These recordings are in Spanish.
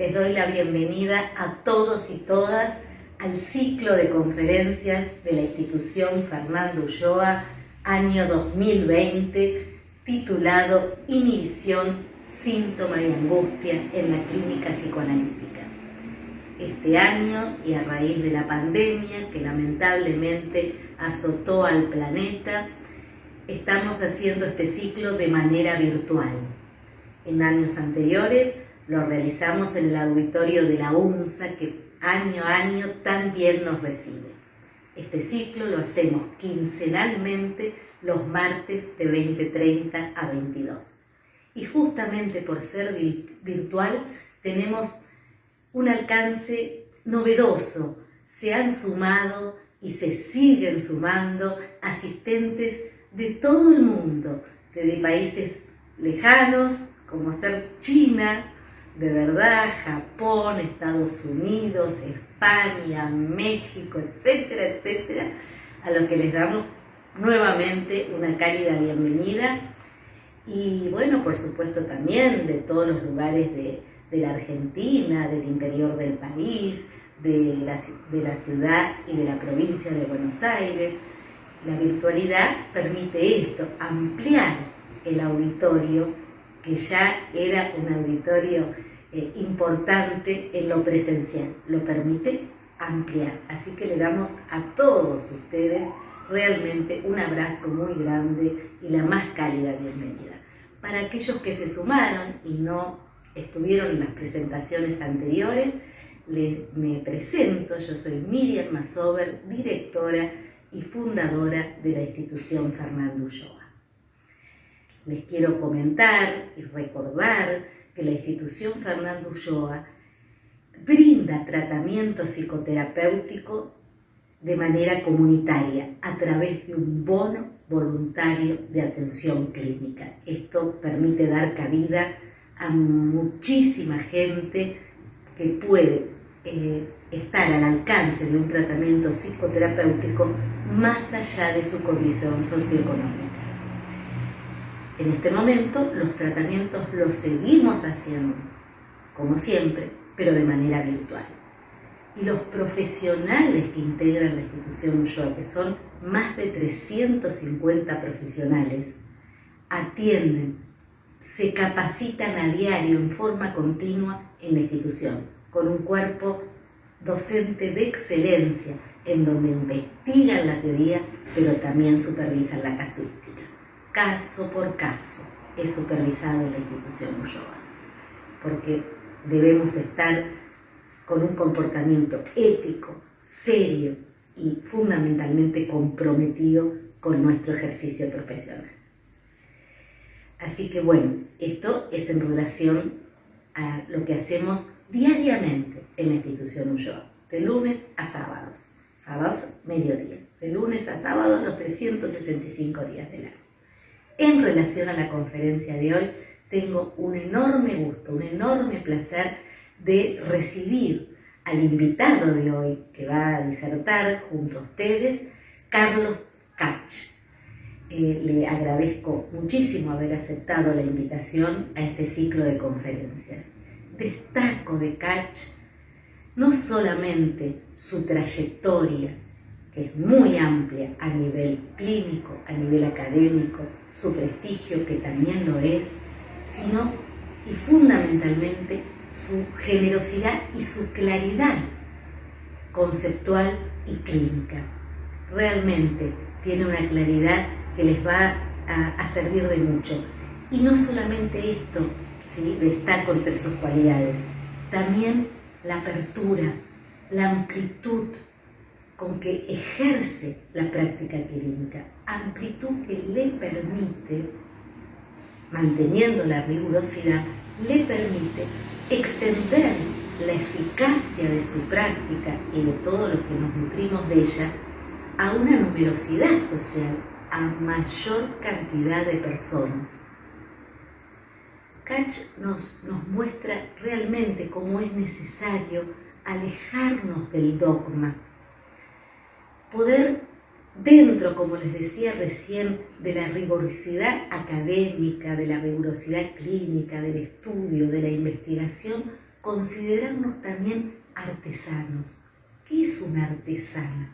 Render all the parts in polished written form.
Les doy la bienvenida a todos y todas al ciclo de conferencias de la institución Fernando Ulloa, año 2020, titulado Inhibición, Síntoma y Angustia en la Clínica Psicoanalítica. Este año, y a raíz de la pandemia que lamentablemente azotó al planeta, estamos haciendo este ciclo de manera virtual. En años anteriores lo realizamos en el auditorio de la UNSA, que año a año tan bien nos recibe. Este ciclo lo hacemos quincenalmente los martes de 20:30 a 22. Y justamente por ser virtual tenemos un alcance novedoso. Se han sumado y se siguen sumando asistentes de todo el mundo, desde países lejanos como ser China, de verdad, Japón, Estados Unidos, España, México, etcétera, etcétera, a los que les damos nuevamente una cálida bienvenida. Y bueno, por supuesto también de todos los lugares de la Argentina, del interior del país, de la ciudad y de la provincia de Buenos Aires. La virtualidad permite esto, ampliar el auditorio, que ya era un auditorio importante en lo presencial, lo permite ampliar. Así que le damos a todos ustedes realmente un abrazo muy grande y la más cálida bienvenida. Para aquellos que se sumaron y no estuvieron en las presentaciones anteriores, me presento. Yo soy Miriam Masover, directora y fundadora de la institución Fernando Ulloa. Les quiero comentar y recordar que la institución Fernando Ulloa brinda tratamiento psicoterapéutico de manera comunitaria a través de un bono voluntario de atención clínica. Esto permite dar cabida a muchísima gente que puede estar al alcance de un tratamiento psicoterapéutico más allá de su condición socioeconómica. En este momento los tratamientos los seguimos haciendo, como siempre, pero de manera virtual. Y los profesionales que integran la institución Ulloa, que son más de 350 profesionales, atienden, se capacitan a diario en forma continua en la institución, con un cuerpo docente de excelencia, en donde investigan la teoría, pero también supervisan la casuística. Caso por caso es supervisado en la institución Ulloa, porque debemos estar con un comportamiento ético, serio y fundamentalmente comprometido con nuestro ejercicio profesional. Así que bueno, esto es en relación a lo que hacemos diariamente en la institución Ulloa, de lunes a sábados, mediodía, de lunes a sábados los 365 días del año. En relación a la conferencia de hoy, tengo un enorme gusto, un enorme placer de recibir al invitado de hoy, que va a disertar junto a ustedes, Carlos Kach. Le agradezco muchísimo haber aceptado la invitación a este ciclo de conferencias. Destaco de Kach no solamente su trayectoria, que es muy amplia a nivel clínico, a nivel académico, su prestigio, que también lo es, sino y fundamentalmente su generosidad y su claridad conceptual y clínica. Realmente tiene una claridad que les va a servir de mucho. Y no solamente esto, ¿sí? Destaco entre sus cualidades, también la apertura, la amplitud con que ejerce la práctica clínica, amplitud que le permite, manteniendo la rigurosidad, le permite extender la eficacia de su práctica y de todo lo que nos nutrimos de ella a una numerosidad social, a mayor cantidad de personas. Kach nos muestra realmente cómo es necesario alejarnos del dogma, poder dentro, como les decía recién, de la rigurosidad académica, de la rigurosidad clínica, del estudio, de la investigación, considerarnos también artesanos. ¿Qué es un artesano?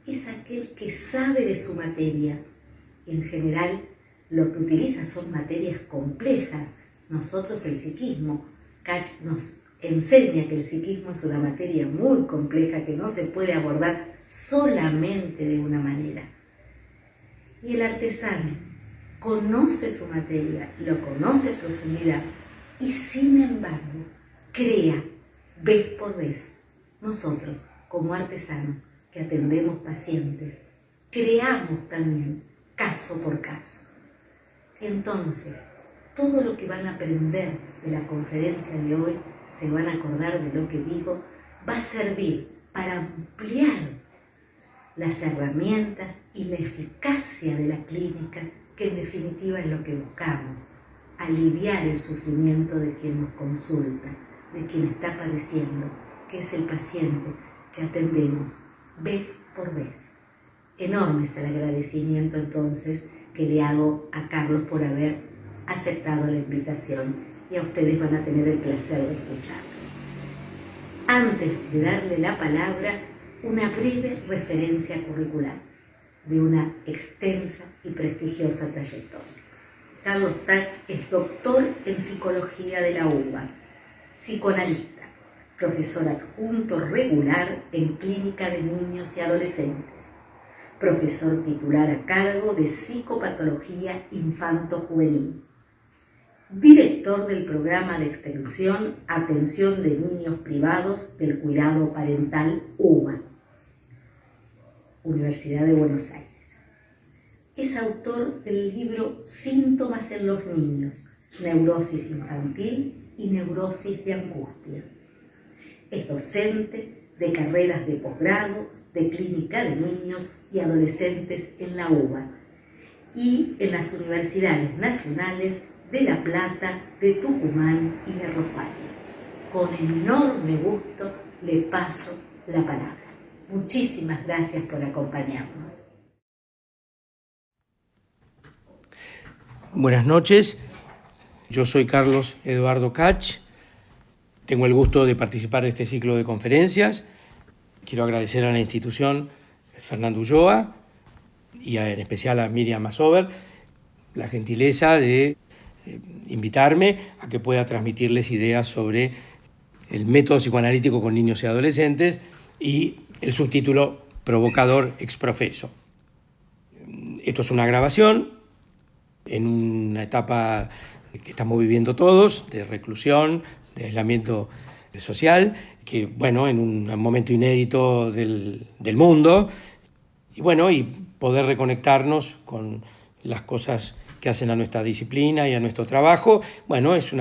Es aquel que sabe de su materia. En general, lo que utiliza son materias complejas. Nosotros el psiquismo, Kach nos enseña que el psiquismo es una materia muy compleja que no se puede abordar solamente de una manera. Y el artesano conoce su materia, lo conoce en profundidad y sin embargo crea vez por vez. Nosotros, como artesanos que atendemos pacientes, creamos también caso por caso. Entonces, todo lo que van a aprender de la conferencia de hoy, se van a acordar de lo que digo, va a servir para ampliar las herramientas y la eficacia de la clínica, que en definitiva es lo que buscamos, aliviar el sufrimiento de quien nos consulta, de quien está padeciendo, que es el paciente que atendemos vez por vez. Enorme es el agradecimiento entonces que le hago a Carlos por haber aceptado la invitación, y a ustedes van a tener el placer de escucharlo. Antes de darle la palabra, una breve referencia curricular de una extensa y prestigiosa trayectoria. Carlos Tach es doctor en psicología de la UBA, psicoanalista, profesor adjunto regular en clínica de niños y adolescentes, profesor titular a cargo de psicopatología infanto-juvenil, director del programa de extensión Atención de Niños Privados del Cuidado Parental UBA, Universidad de Buenos Aires. Es autor del libro Síntomas en los niños, neurosis infantil y neurosis de angustia. Es docente de carreras de posgrado, de clínica de niños y adolescentes en la UBA y en las universidades nacionales de La Plata, de Tucumán y de Rosario. Con enorme gusto le paso la palabra. Muchísimas gracias por acompañarnos. Buenas noches, yo soy Carlos Eduardo Kach, tengo el gusto de participar de este ciclo de conferencias. Quiero agradecer a la institución Fernando Ulloa y en especial a Miriam Masover la gentileza de invitarme a que pueda transmitirles ideas sobre el método psicoanalítico con niños y adolescentes y el subtítulo provocador exprofeso. Esto es una grabación en una etapa que estamos viviendo todos, de reclusión, de aislamiento social, que bueno, en un momento inédito del mundo, y poder reconectarnos con las cosas que hacen a nuestra disciplina y a nuestro trabajo, es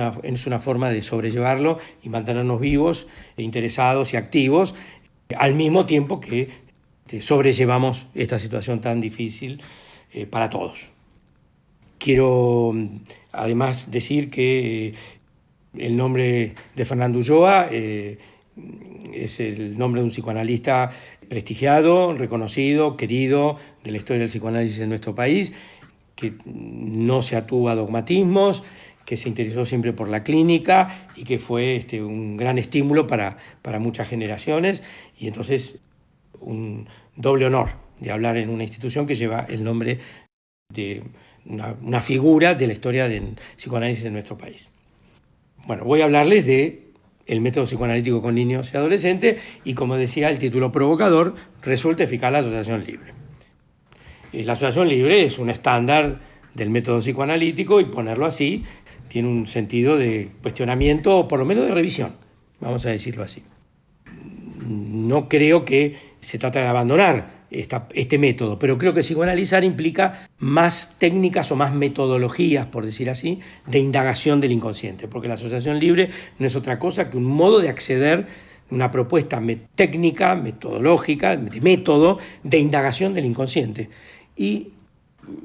una forma de sobrellevarlo y mantenernos vivos, interesados y activos, al mismo tiempo que sobrellevamos esta situación tan difícil para todos. Quiero además decir que el nombre de Fernando Ulloa es el nombre de un psicoanalista prestigiado, reconocido, querido de la historia del psicoanálisis en nuestro país, que no se atuvo a dogmatismos, que se interesó siempre por la clínica y que fue un gran estímulo para muchas generaciones, y entonces un doble honor de hablar en una institución que lleva el nombre de una figura de la historia del psicoanálisis en nuestro país. Voy a hablarles de el método psicoanalítico con niños y adolescentes y, como decía el título provocador, resulta eficaz la asociación libre. La asociación libre es un estándar del método psicoanalítico y ponerlo así tiene un sentido de cuestionamiento o por lo menos de revisión, vamos a decirlo así. No creo que se trata de abandonar este método, pero creo que psicoanalizar implica más técnicas o más metodologías, por decir así, de indagación del inconsciente, porque la asociación libre no es otra cosa que un modo de acceder a una propuesta técnica, metodológica, de método de indagación del inconsciente. Y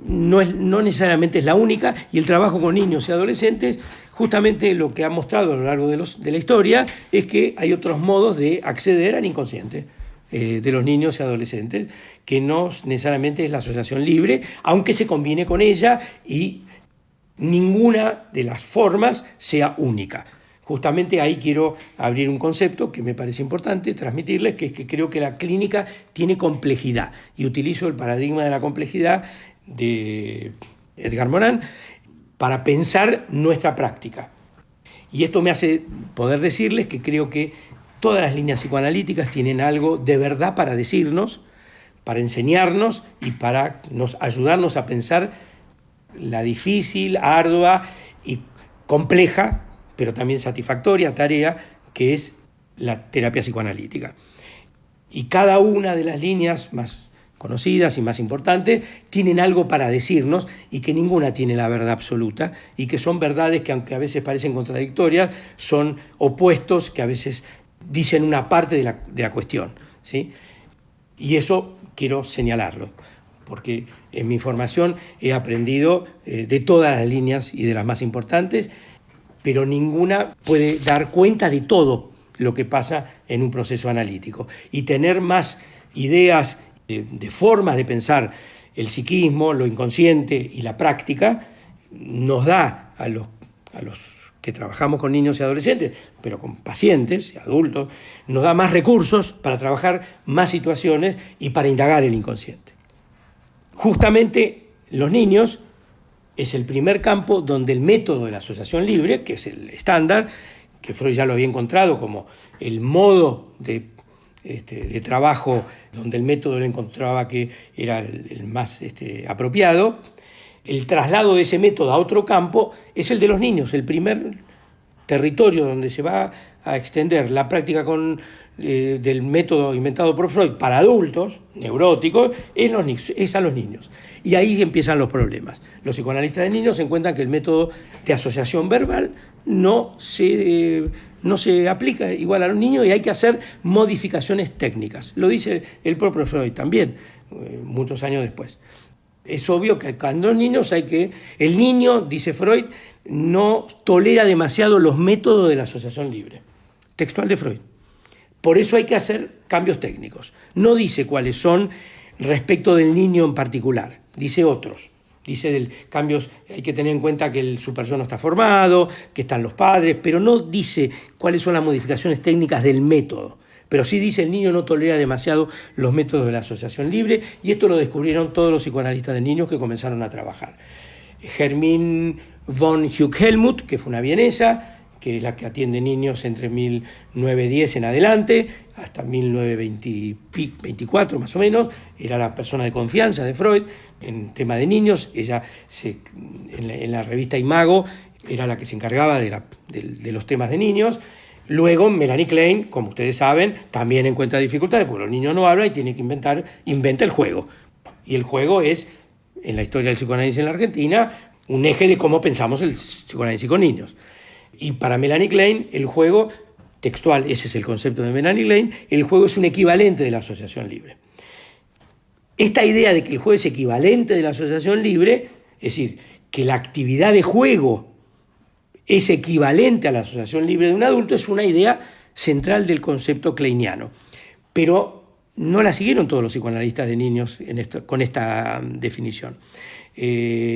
no necesariamente es la única, y el trabajo con niños y adolescentes justamente lo que ha mostrado a lo largo de la historia es que hay otros modos de acceder al inconsciente de los niños y adolescentes, que no necesariamente es la asociación libre, aunque se combine con ella y ninguna de las formas sea única. Justamente ahí quiero abrir un concepto que me parece importante transmitirles, que es que creo que la clínica tiene complejidad, y utilizo el paradigma de la complejidad de Edgar Morin para pensar nuestra práctica. Y esto me hace poder decirles que creo que todas las líneas psicoanalíticas tienen algo de verdad para decirnos, para enseñarnos y para ayudarnos a pensar la difícil, ardua y compleja, pero también satisfactoria tarea que es la terapia psicoanalítica. Y cada una de las líneas más conocidas y más importantes tienen algo para decirnos, y que ninguna tiene la verdad absoluta, y que son verdades que, aunque a veces parecen contradictorias, son opuestos que a veces dicen una parte de la cuestión, ¿sí? Y eso quiero señalarlo, porque en mi formación he aprendido de todas las líneas y de las más importantes, pero ninguna puede dar cuenta de todo lo que pasa en un proceso analítico. Y tener más ideas de formas de pensar el psiquismo, lo inconsciente y la práctica, nos da a los que trabajamos con niños y adolescentes, pero con pacientes y adultos, nos da más recursos para trabajar más situaciones y para indagar el inconsciente. Justamente los niños es el primer campo donde el método de la asociación libre, que es el estándar, que Freud ya lo había encontrado como el modo de trabajo donde el método lo encontraba que era el más apropiado, el traslado de ese método a otro campo es el de los niños. El primer territorio donde se va a extender la práctica del método inventado por Freud para adultos neuróticos es a los niños. Y ahí empiezan los problemas. Los psicoanalistas de niños encuentran que el método de asociación verbal no se aplica igual a los niños, y hay que hacer modificaciones técnicas. Lo dice el propio Freud también, muchos años después. Es obvio que cuando los niños el niño, dice Freud, no tolera demasiado los métodos de la asociación libre. Textual de Freud. Por eso hay que hacer cambios técnicos. No dice cuáles son respecto del niño en particular, dice otros. Dice cambios, hay que tener en cuenta que su persona no está formado, que están los padres, pero no dice cuáles son las modificaciones técnicas del método. Pero sí dice el niño no tolera demasiado los métodos de la asociación libre, y esto lo descubrieron todos los psicoanalistas de niños que comenzaron a trabajar. Hermine von Huck-Hellmuth, que fue una vienesa, que es la que atiende niños entre 1910 en adelante, hasta 1924 más o menos, era la persona de confianza de Freud en tema de niños. Ella en la revista Imago era la que se encargaba de los temas de niños. Luego Melanie Klein, como ustedes saben, también encuentra dificultades porque los niños no hablan y tiene que inventa el juego. Y el juego es, en la historia del psicoanálisis en la Argentina, un eje de cómo pensamos el psicoanálisis con niños. Y para Melanie Klein, el juego textual, ese es el concepto de Melanie Klein, el juego es un equivalente de la asociación libre. Esta idea de que el juego es equivalente de la asociación libre, es decir, que la actividad de juego es equivalente a la asociación libre de un adulto, es una idea central del concepto kleiniano. Pero no la siguieron todos los psicoanalistas de niños con esta definición.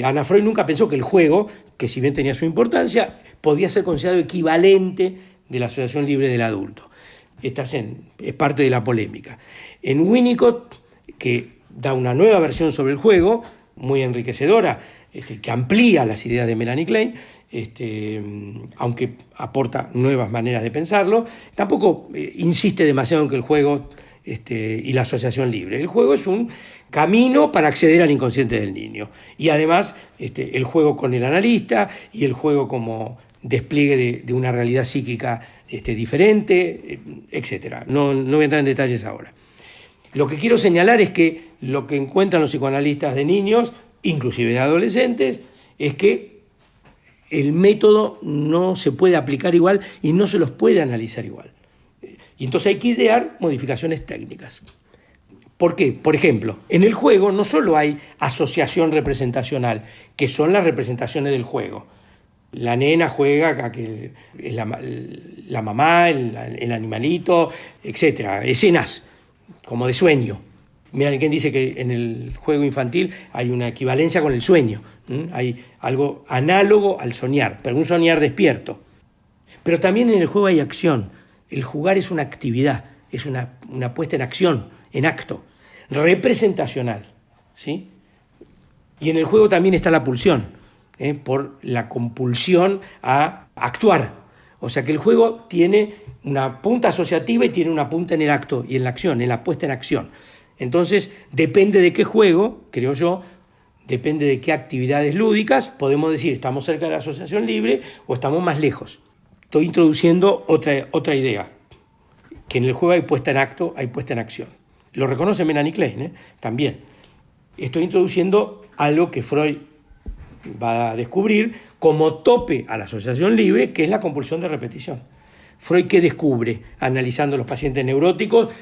Ana Freud nunca pensó que el juego, que si bien tenía su importancia, podía ser considerado equivalente de la asociación libre del adulto. Esta es parte de la polémica. En Winnicott, que da una nueva versión sobre el juego, muy enriquecedora, que amplía las ideas de Melanie Klein, aunque aporta nuevas maneras de pensarlo, tampoco insiste demasiado en que el juego y la asociación libre. El juego es un camino para acceder al inconsciente del niño. Y además el juego con el analista y el juego como despliegue de una realidad psíquica diferente, etc. No voy a entrar en detalles ahora. Lo que quiero señalar es que lo que encuentran los psicoanalistas de niños, inclusive de adolescentes, es que el método no se puede aplicar igual y no se los puede analizar igual. Y entonces hay que idear modificaciones técnicas. ¿Por qué? Por ejemplo, en el juego no solo hay asociación representacional, que son las representaciones del juego. La nena juega, que es la mamá, el animalito, etc. Escenas como de sueño. Mira, quien dice que en el juego infantil hay una equivalencia con el sueño. Hay algo análogo al soñar, pero un soñar despierto. Pero también en el juego hay acción. El jugar es una actividad, es una puesta en acción, en acto, representacional, ¿sí? Y en el juego también está la pulsión, por la compulsión a actuar. O sea que el juego tiene una punta asociativa y tiene una punta en el acto y en la acción, en la puesta en acción. Entonces, depende de qué juego, creo yo, depende de qué actividades lúdicas, podemos decir estamos cerca de la asociación libre o estamos más lejos. Estoy introduciendo otra idea, que en el juego hay puesta en acto, hay puesta en acción. Lo reconoce Melanie Klein, también. Estoy introduciendo algo que Freud va a descubrir como tope a la asociación libre, que es la compulsión de repetición. Freud, ¿qué descubre analizando los pacientes neuróticos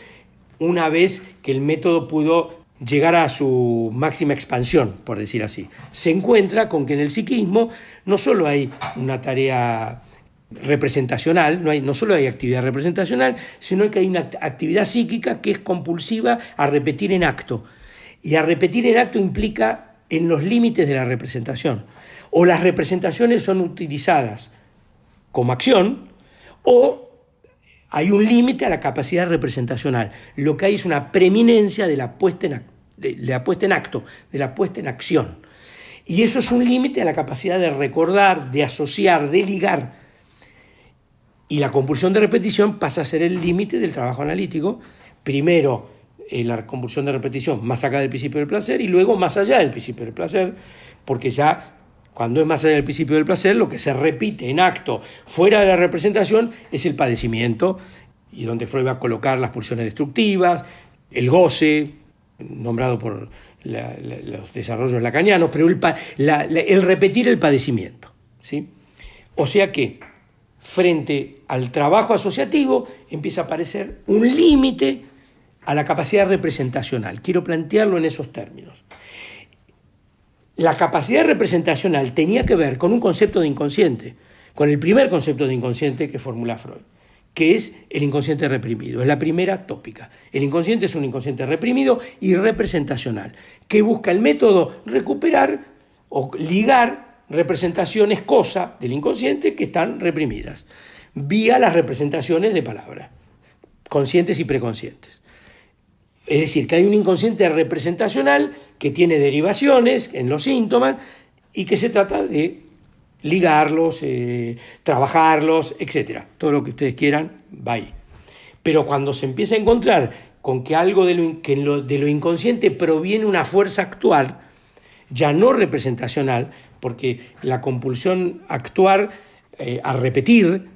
una vez que el método pudo llegar a su máxima expansión, por decir así? Se encuentra con que en el psiquismo no solo hay una tarea representacional, no solo hay actividad representacional, sino que hay una actividad psíquica que es compulsiva a repetir en acto. Y a repetir en acto implica en los límites de la representación. O las representaciones son utilizadas como acción, o hay un límite a la capacidad representacional. Lo que hay es una preeminencia de la puesta en acto, de la puesta en acción. Y eso es un límite a la capacidad de recordar, de asociar, de ligar. Y la compulsión de repetición pasa a ser el límite del trabajo analítico. Primero, la compulsión de repetición más acá del principio del placer y luego más allá del principio del placer, porque ya cuando es más allá del principio del placer, lo que se repite en acto fuera de la representación es el padecimiento, y donde Freud va a colocar las pulsiones destructivas, el goce, nombrado por los desarrollos lacanianos, pero el repetir el padecimiento, ¿sí? O sea que frente al trabajo asociativo empieza a aparecer un límite a la capacidad representacional. Quiero plantearlo en esos términos. La capacidad representacional tenía que ver con un concepto de inconsciente, con el primer concepto de inconsciente que formula Freud, que es el inconsciente reprimido. Es la primera tópica. El inconsciente es un inconsciente reprimido y representacional, que busca el método recuperar o ligar representaciones cosa del inconsciente que están reprimidas, vía las representaciones de palabras, conscientes y preconscientes. Es decir, que hay un inconsciente representacional que tiene derivaciones en los síntomas y que se trata de ligarlos, trabajarlos, etc. Todo lo que ustedes quieran va ahí. Pero cuando se empieza a encontrar con que algo de lo inconsciente proviene una fuerza actual, ya no representacional, porque la compulsión a actuar, a repetir,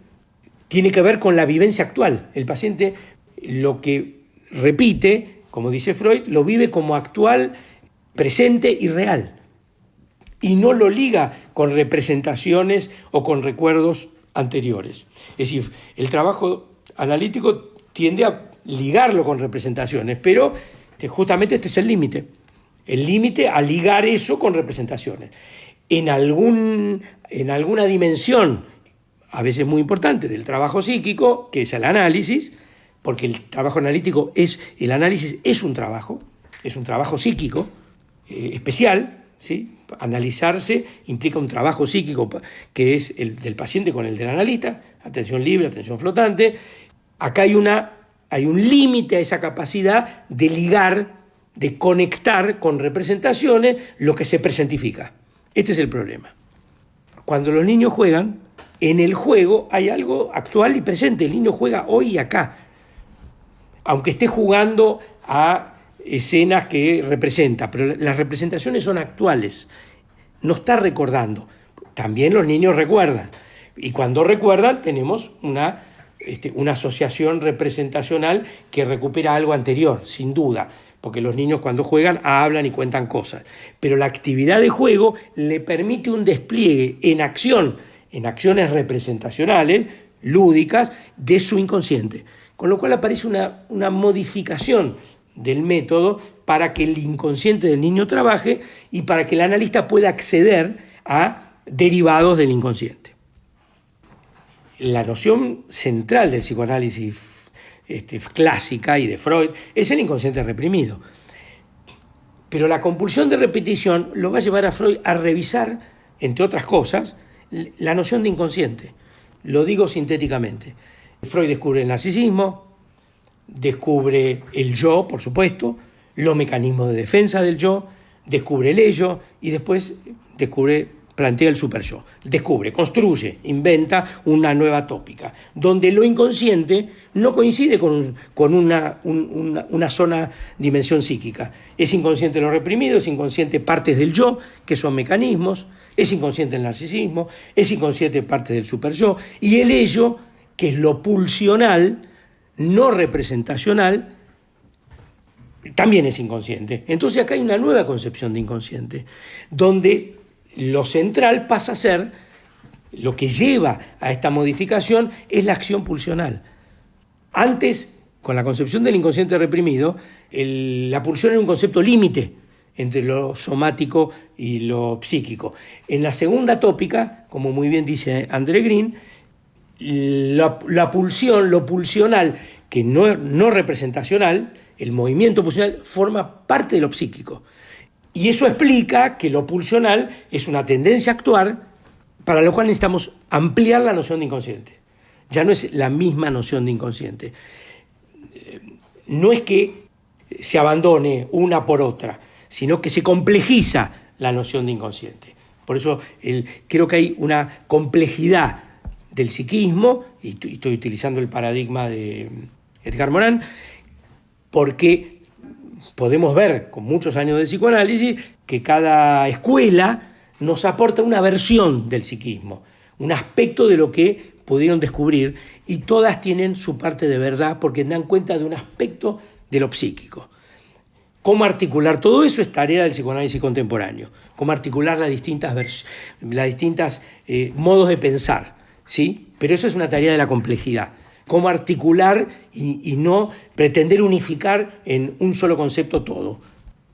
tiene que ver con la vivencia actual. El paciente lo que repite, como dice Freud, lo vive como actual, presente y real. Y no lo liga con representaciones o con recuerdos anteriores. Es decir, el trabajo analítico tiende a ligarlo con representaciones, pero justamente este es el límite a ligar eso con representaciones. En alguna dimensión, a veces muy importante, del trabajo psíquico, que es el análisis, porque el trabajo analítico el análisis es un trabajo psíquico especial, ¿sí? Analizarse implica un trabajo psíquico que es el del paciente con el del analista, atención libre, atención flotante. Acá hay un límite a esa capacidad de ligar, de conectar con representaciones lo que se presentifica. Este es el problema. Cuando los niños juegan, en el juego hay algo actual y presente. El niño juega hoy y acá, aunque esté jugando a escenas que representa, pero las representaciones son actuales, no está recordando. También los niños recuerdan, y cuando recuerdan tenemos una asociación representacional que recupera algo anterior, sin duda, porque los niños cuando juegan hablan y cuentan cosas, pero la actividad de juego le permite un despliegue en acción, en acciones representacionales, lúdicas, de su inconsciente, con lo cual aparece una modificación del método para que el inconsciente del niño trabaje y para que el analista pueda acceder a derivados del inconsciente. La noción central del psicoanálisis clásica y de Freud es el inconsciente reprimido. Pero la compulsión de repetición lo va a llevar a Freud a revisar, entre otras cosas, la noción de inconsciente. Lo digo sintéticamente. Freud descubre el narcisismo, descubre el yo, por supuesto, los mecanismos de defensa del yo, descubre el ello y después plantea el superyo. Descubre, construye, inventa una nueva tópica, donde lo inconsciente no coincide con una sola dimensión psíquica. Es inconsciente lo reprimido, es inconsciente partes del yo, que son mecanismos, es inconsciente el narcisismo, es inconsciente partes del superyo, y el ello, que es lo pulsional, no representacional, también es inconsciente. Entonces acá hay una nueva concepción de inconsciente, donde lo central pasa a ser, lo que lleva a esta modificación es la acción pulsional. Antes, con la concepción del inconsciente reprimido, la pulsión era un concepto límite entre lo somático y lo psíquico. En la segunda tópica, como muy bien dice André Green, la pulsión, lo pulsional, que no representacional, el movimiento pulsional, forma parte de lo psíquico. Y eso explica que lo pulsional es una tendencia a actuar, para lo cual necesitamos ampliar la noción de inconsciente. Ya no es la misma noción de inconsciente. No es que se abandone una por otra, sino que se complejiza la noción de inconsciente. Por eso creo que hay una complejidad del psiquismo, y estoy utilizando el paradigma de Edgar Morin, porque podemos ver con muchos años de psicoanálisis que cada escuela nos aporta una versión del psiquismo, un aspecto de lo que pudieron descubrir, y todas tienen su parte de verdad porque dan cuenta de un aspecto de lo psíquico. Cómo articular todo eso es tarea del psicoanálisis contemporáneo, cómo articular las distintas modos de pensar, ¿sí? Pero eso es una tarea de la complejidad. Cómo articular y no pretender unificar en un solo concepto todo.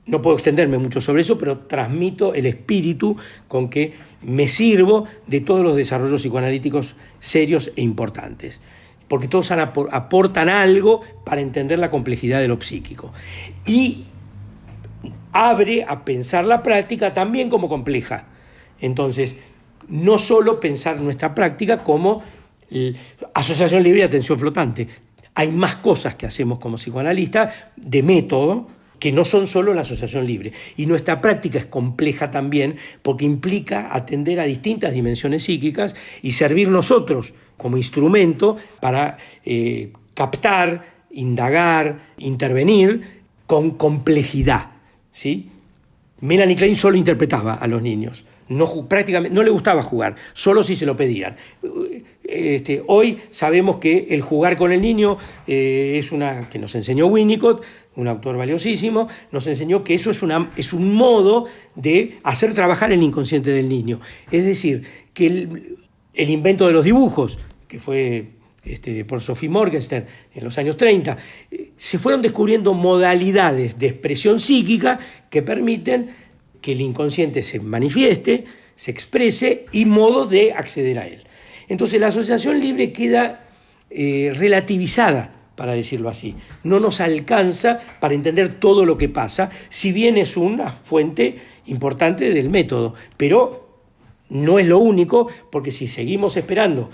No puedo extenderme mucho sobre eso, pero transmito el espíritu con que me sirvo de todos los desarrollos psicoanalíticos serios e importantes, porque todos aportan algo para entender la complejidad de lo psíquico. Y abre a pensar la práctica también como compleja. Entonces, no solo pensar nuestra práctica como asociación libre y atención flotante. Hay más cosas que hacemos como psicoanalistas de método que no son solo la asociación libre. Y nuestra práctica es compleja también porque implica atender a distintas dimensiones psíquicas y servir nosotros como instrumento para captar, indagar, intervenir con complejidad, ¿sí? Melanie Klein solo interpretaba a los niños. Prácticamente no le gustaba jugar, solo si se lo pedían. Hoy sabemos que el jugar con el niño que nos enseñó Winnicott, un autor valiosísimo, nos enseñó que eso es un modo de hacer trabajar el inconsciente del niño. Es decir, que el invento de los dibujos, que fue por Sophie Morgenstern en los años 30, se fueron descubriendo modalidades de expresión psíquica que permiten que el inconsciente se manifieste, se exprese y modos de acceder a él. Entonces la asociación libre queda relativizada, para decirlo así. No nos alcanza para entender todo lo que pasa, si bien es una fuente importante del método, pero no es lo único, porque si seguimos esperando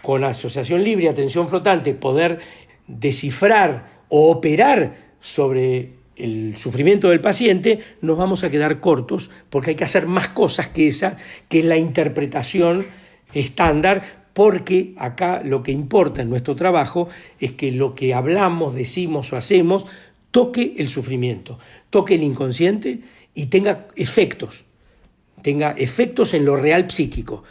con asociación libre y atención flotante poder descifrar o operar sobre el sufrimiento del paciente, nos vamos a quedar cortos porque hay que hacer más cosas que esa, que es la interpretación estándar, porque acá lo que importa en nuestro trabajo es que lo que hablamos, decimos o hacemos toque el sufrimiento, toque el inconsciente y tenga efectos en lo real psíquico.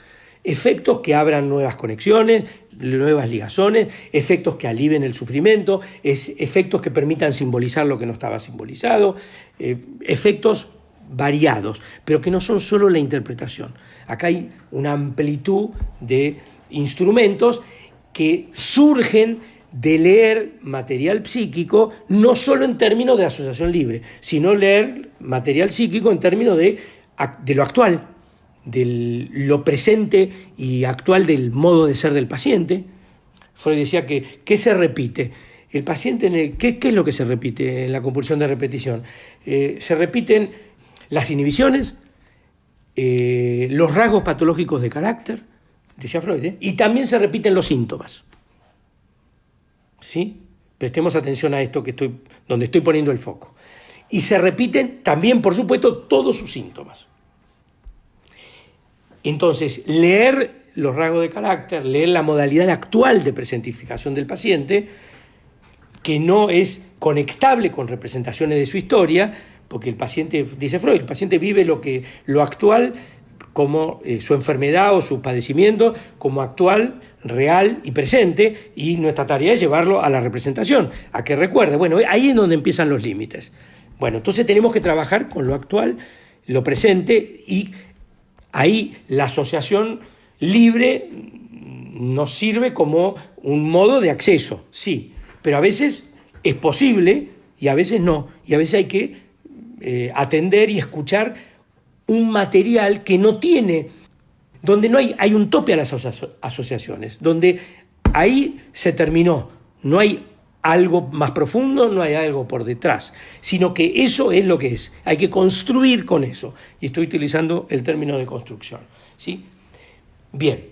Efectos que abran nuevas conexiones, nuevas ligazones, efectos que alivien el sufrimiento, efectos que permitan simbolizar lo que no estaba simbolizado, efectos variados, pero que no son solo la interpretación. Acá hay una amplitud de instrumentos que surgen de leer material psíquico, no solo en términos de asociación libre, sino leer material psíquico en términos de lo actual, de lo presente y actual del modo de ser del paciente. Freud decía que ¿qué se repite? El paciente, ¿qué es lo que se repite en la compulsión de repetición? Se repiten las inhibiciones, los rasgos patológicos de carácter, decía Freud, y también se repiten los síntomas. ¿Sí? Prestemos atención a esto donde estoy poniendo el foco. Y se repiten también, por supuesto, todos sus síntomas. Entonces, leer los rasgos de carácter, leer la modalidad actual de presentificación del paciente, que no es conectable con representaciones de su historia, porque el paciente, dice Freud, el paciente vive lo actual como su enfermedad o su padecimiento, como actual, real y presente, y nuestra tarea es llevarlo a la representación, a que recuerde. Bueno, ahí es donde empiezan los límites. Bueno, entonces tenemos que trabajar con lo actual, lo presente, y ahí la asociación libre nos sirve como un modo de acceso, sí, pero a veces es posible y a veces no, y a veces hay que atender y escuchar un material que no tiene, donde no hay un tope a las asociaciones, donde ahí se terminó, no hay algo más profundo, no hay algo por detrás, sino que eso es lo que es, hay que construir con eso, y estoy utilizando el término de construcción, ¿sí? Bien,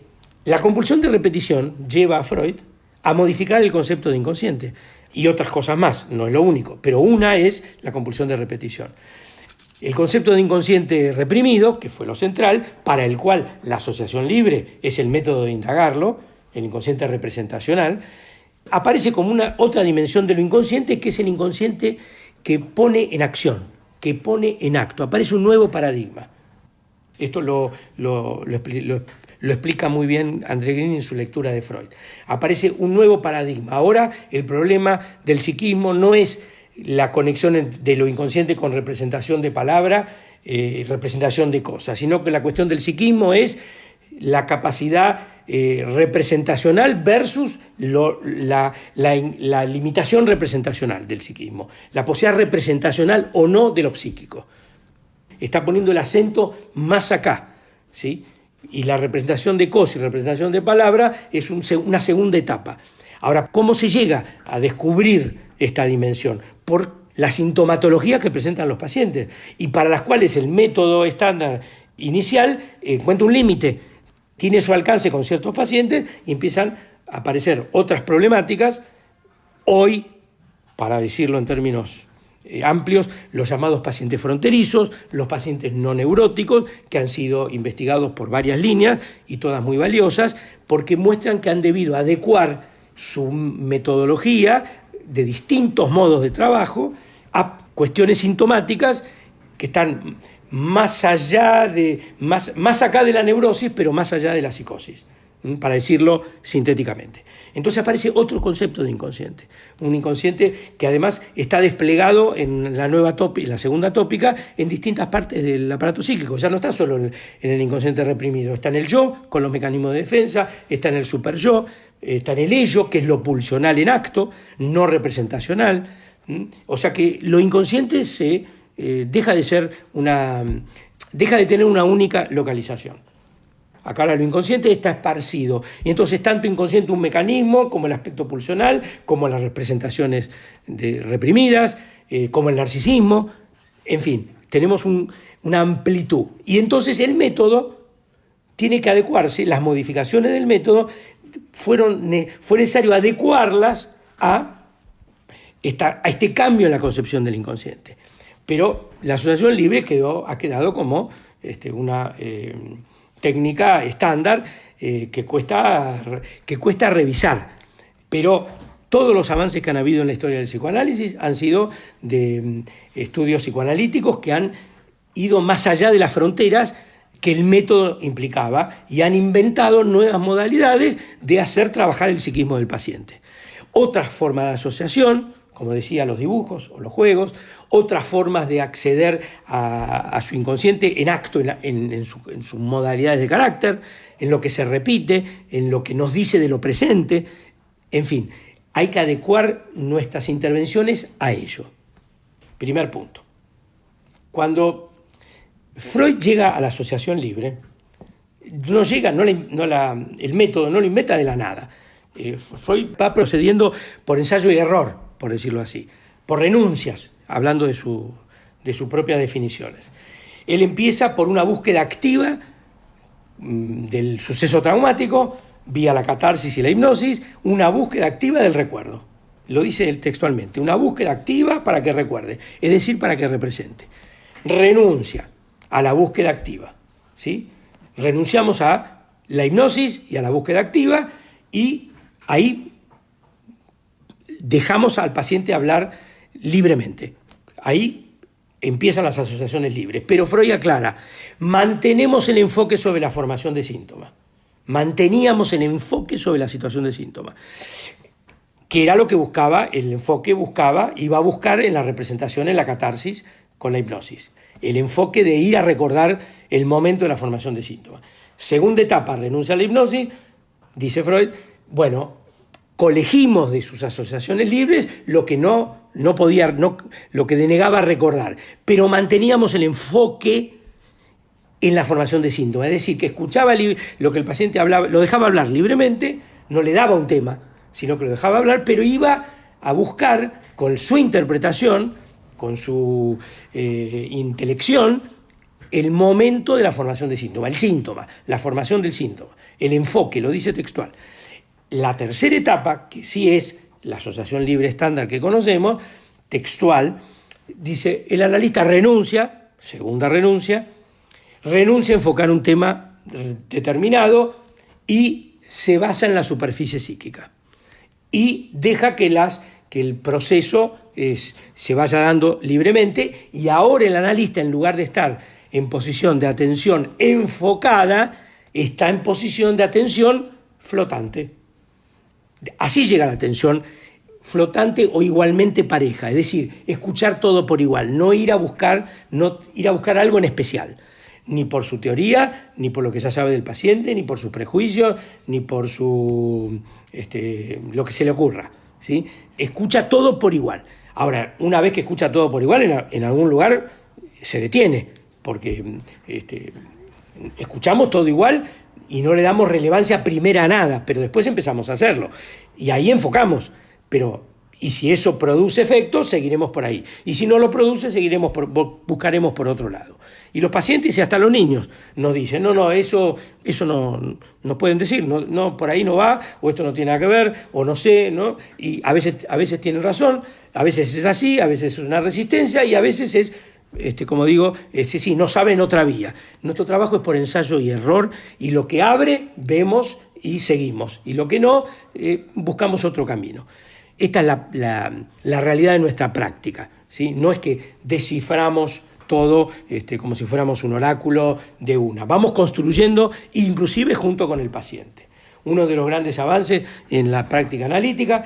la compulsión de repetición lleva a Freud a modificar el concepto de inconsciente, y otras cosas más, no es lo único, pero una es la compulsión de repetición. El concepto de inconsciente reprimido, que fue lo central, para el cual la asociación libre es el método de indagarlo, el inconsciente representacional, aparece como una otra dimensión de lo inconsciente, que es el inconsciente que pone en acción, que pone en acto. Aparece un nuevo paradigma. Esto lo explica muy bien André Green en su lectura de Freud. Aparece un nuevo paradigma. Ahora el problema del psiquismo no es la conexión de lo inconsciente con representación de palabra, representación de cosas, sino que la cuestión del psiquismo es la capacidad representacional versus la limitación representacional del psiquismo, la posibilidad representacional o no de lo psíquico. Está poniendo el acento más acá, ¿sí? Y la representación de cosas y representación de palabra es una segunda etapa. Ahora, ¿cómo se llega a descubrir esta dimensión? Por la sintomatología que presentan los pacientes y para las cuales el método estándar inicial encuentra un límite, tiene su alcance con ciertos pacientes y empiezan a aparecer otras problemáticas. Hoy, para decirlo en términos amplios, los llamados pacientes fronterizos, los pacientes no neuróticos, que han sido investigados por varias líneas y todas muy valiosas, porque muestran que han debido adecuar su metodología de distintos modos de trabajo a cuestiones sintomáticas que están más acá de la neurosis, pero más allá de la psicosis, para decirlo sintéticamente. Entonces aparece otro concepto de inconsciente, un inconsciente que además está desplegado en la segunda tópica en distintas partes del aparato psíquico. Ya no está solo en el inconsciente reprimido, está en el yo, con los mecanismos de defensa, está en el superyo, está en el ello, que es lo pulsional en acto, no representacional. O sea que lo inconsciente deja de tener una única localización. Acá lo inconsciente está esparcido. Y entonces tanto inconsciente un mecanismo como el aspecto pulsional, como las representaciones reprimidas, como el narcisismo. En fin, tenemos una amplitud. Y entonces el método tiene que adecuarse, las modificaciones del método fue necesario adecuarlas a este cambio en la concepción del inconsciente. Pero la asociación libre ha quedado como una técnica estándar que cuesta revisar, pero todos los avances que han habido en la historia del psicoanálisis han sido de estudios psicoanalíticos que han ido más allá de las fronteras que el método implicaba y han inventado nuevas modalidades de hacer trabajar el psiquismo del paciente. Otras formas de asociación, como decía, los dibujos o los juegos, otras formas de acceder a su inconsciente en acto, en sus modalidades de carácter, en lo que se repite, en lo que nos dice de lo presente. En fin, hay que adecuar nuestras intervenciones a ello. Primer punto. Cuando Freud llega a la asociación libre, el método no lo inventa de la nada. Freud va procediendo por ensayo y error, por decirlo así, por renuncias, hablando de sus propias definiciones. Él empieza por una búsqueda activa del suceso traumático, vía la catarsis y la hipnosis, una búsqueda activa del recuerdo. Lo dice él textualmente, una búsqueda activa para que recuerde, es decir, para que represente. Renuncia a la búsqueda activa, ¿sí? Renunciamos a la hipnosis y a la búsqueda activa y ahí dejamos al paciente hablar libremente. Ahí empiezan las asociaciones libres. Pero Freud aclara, mantenemos el enfoque sobre la formación de síntomas. Manteníamos el enfoque sobre la situación de síntomas, que era lo que buscaba, el enfoque iba a buscar en la representación, en la catarsis, con la hipnosis. El enfoque de ir a recordar el momento de la formación de síntomas. Segunda etapa, renuncia a la hipnosis, dice Freud, bueno, colegimos de sus asociaciones libres lo que lo que denegaba recordar, pero manteníamos el enfoque en la formación de síntomas, es decir, que escuchaba lo que el paciente hablaba, lo dejaba hablar libremente, no le daba un tema, sino que lo dejaba hablar, pero iba a buscar con su interpretación, con su intelección, el momento de la formación de síntoma, el síntoma, la formación del síntoma, el enfoque, lo dice textual. La tercera etapa, que sí es la asociación libre estándar que conocemos, textual, dice, el analista renuncia, segunda renuncia a enfocar un tema determinado y se basa en la superficie psíquica. Y deja que el proceso se vaya dando libremente y ahora el analista, en lugar de estar en posición de atención enfocada, está en posición de atención flotante. Así llega la atención flotante o igualmente pareja, es decir, escuchar todo por igual, no ir a buscar algo en especial, ni por su teoría, ni por lo que ya sabe del paciente, ni por sus prejuicios, ni por lo que se le ocurra, ¿sí? Escucha todo por igual. Ahora, una vez que escucha todo por igual, en algún lugar se detiene, porque escuchamos todo igual y no le damos relevancia primera a nada, pero después empezamos a hacerlo. Y ahí enfocamos, y si eso produce efectos, seguiremos por ahí. Y si no lo produce, buscaremos por otro lado. Y los pacientes y hasta los niños nos dicen, no, eso no pueden decir, no, por ahí no va, o esto no tiene nada que ver, o no sé, ¿no? Y a veces tienen razón, a veces es así, a veces es una resistencia y a veces es, como digo, sí, no saben otra vía. Nuestro trabajo es por ensayo y error, y lo que abre, vemos y seguimos, y lo que no, buscamos otro camino. Esta es la realidad de nuestra práctica, ¿sí? No es que desciframos todo como si fuéramos un oráculo de una. Vamos construyendo, inclusive junto con el paciente. Uno de los grandes avances en la práctica analítica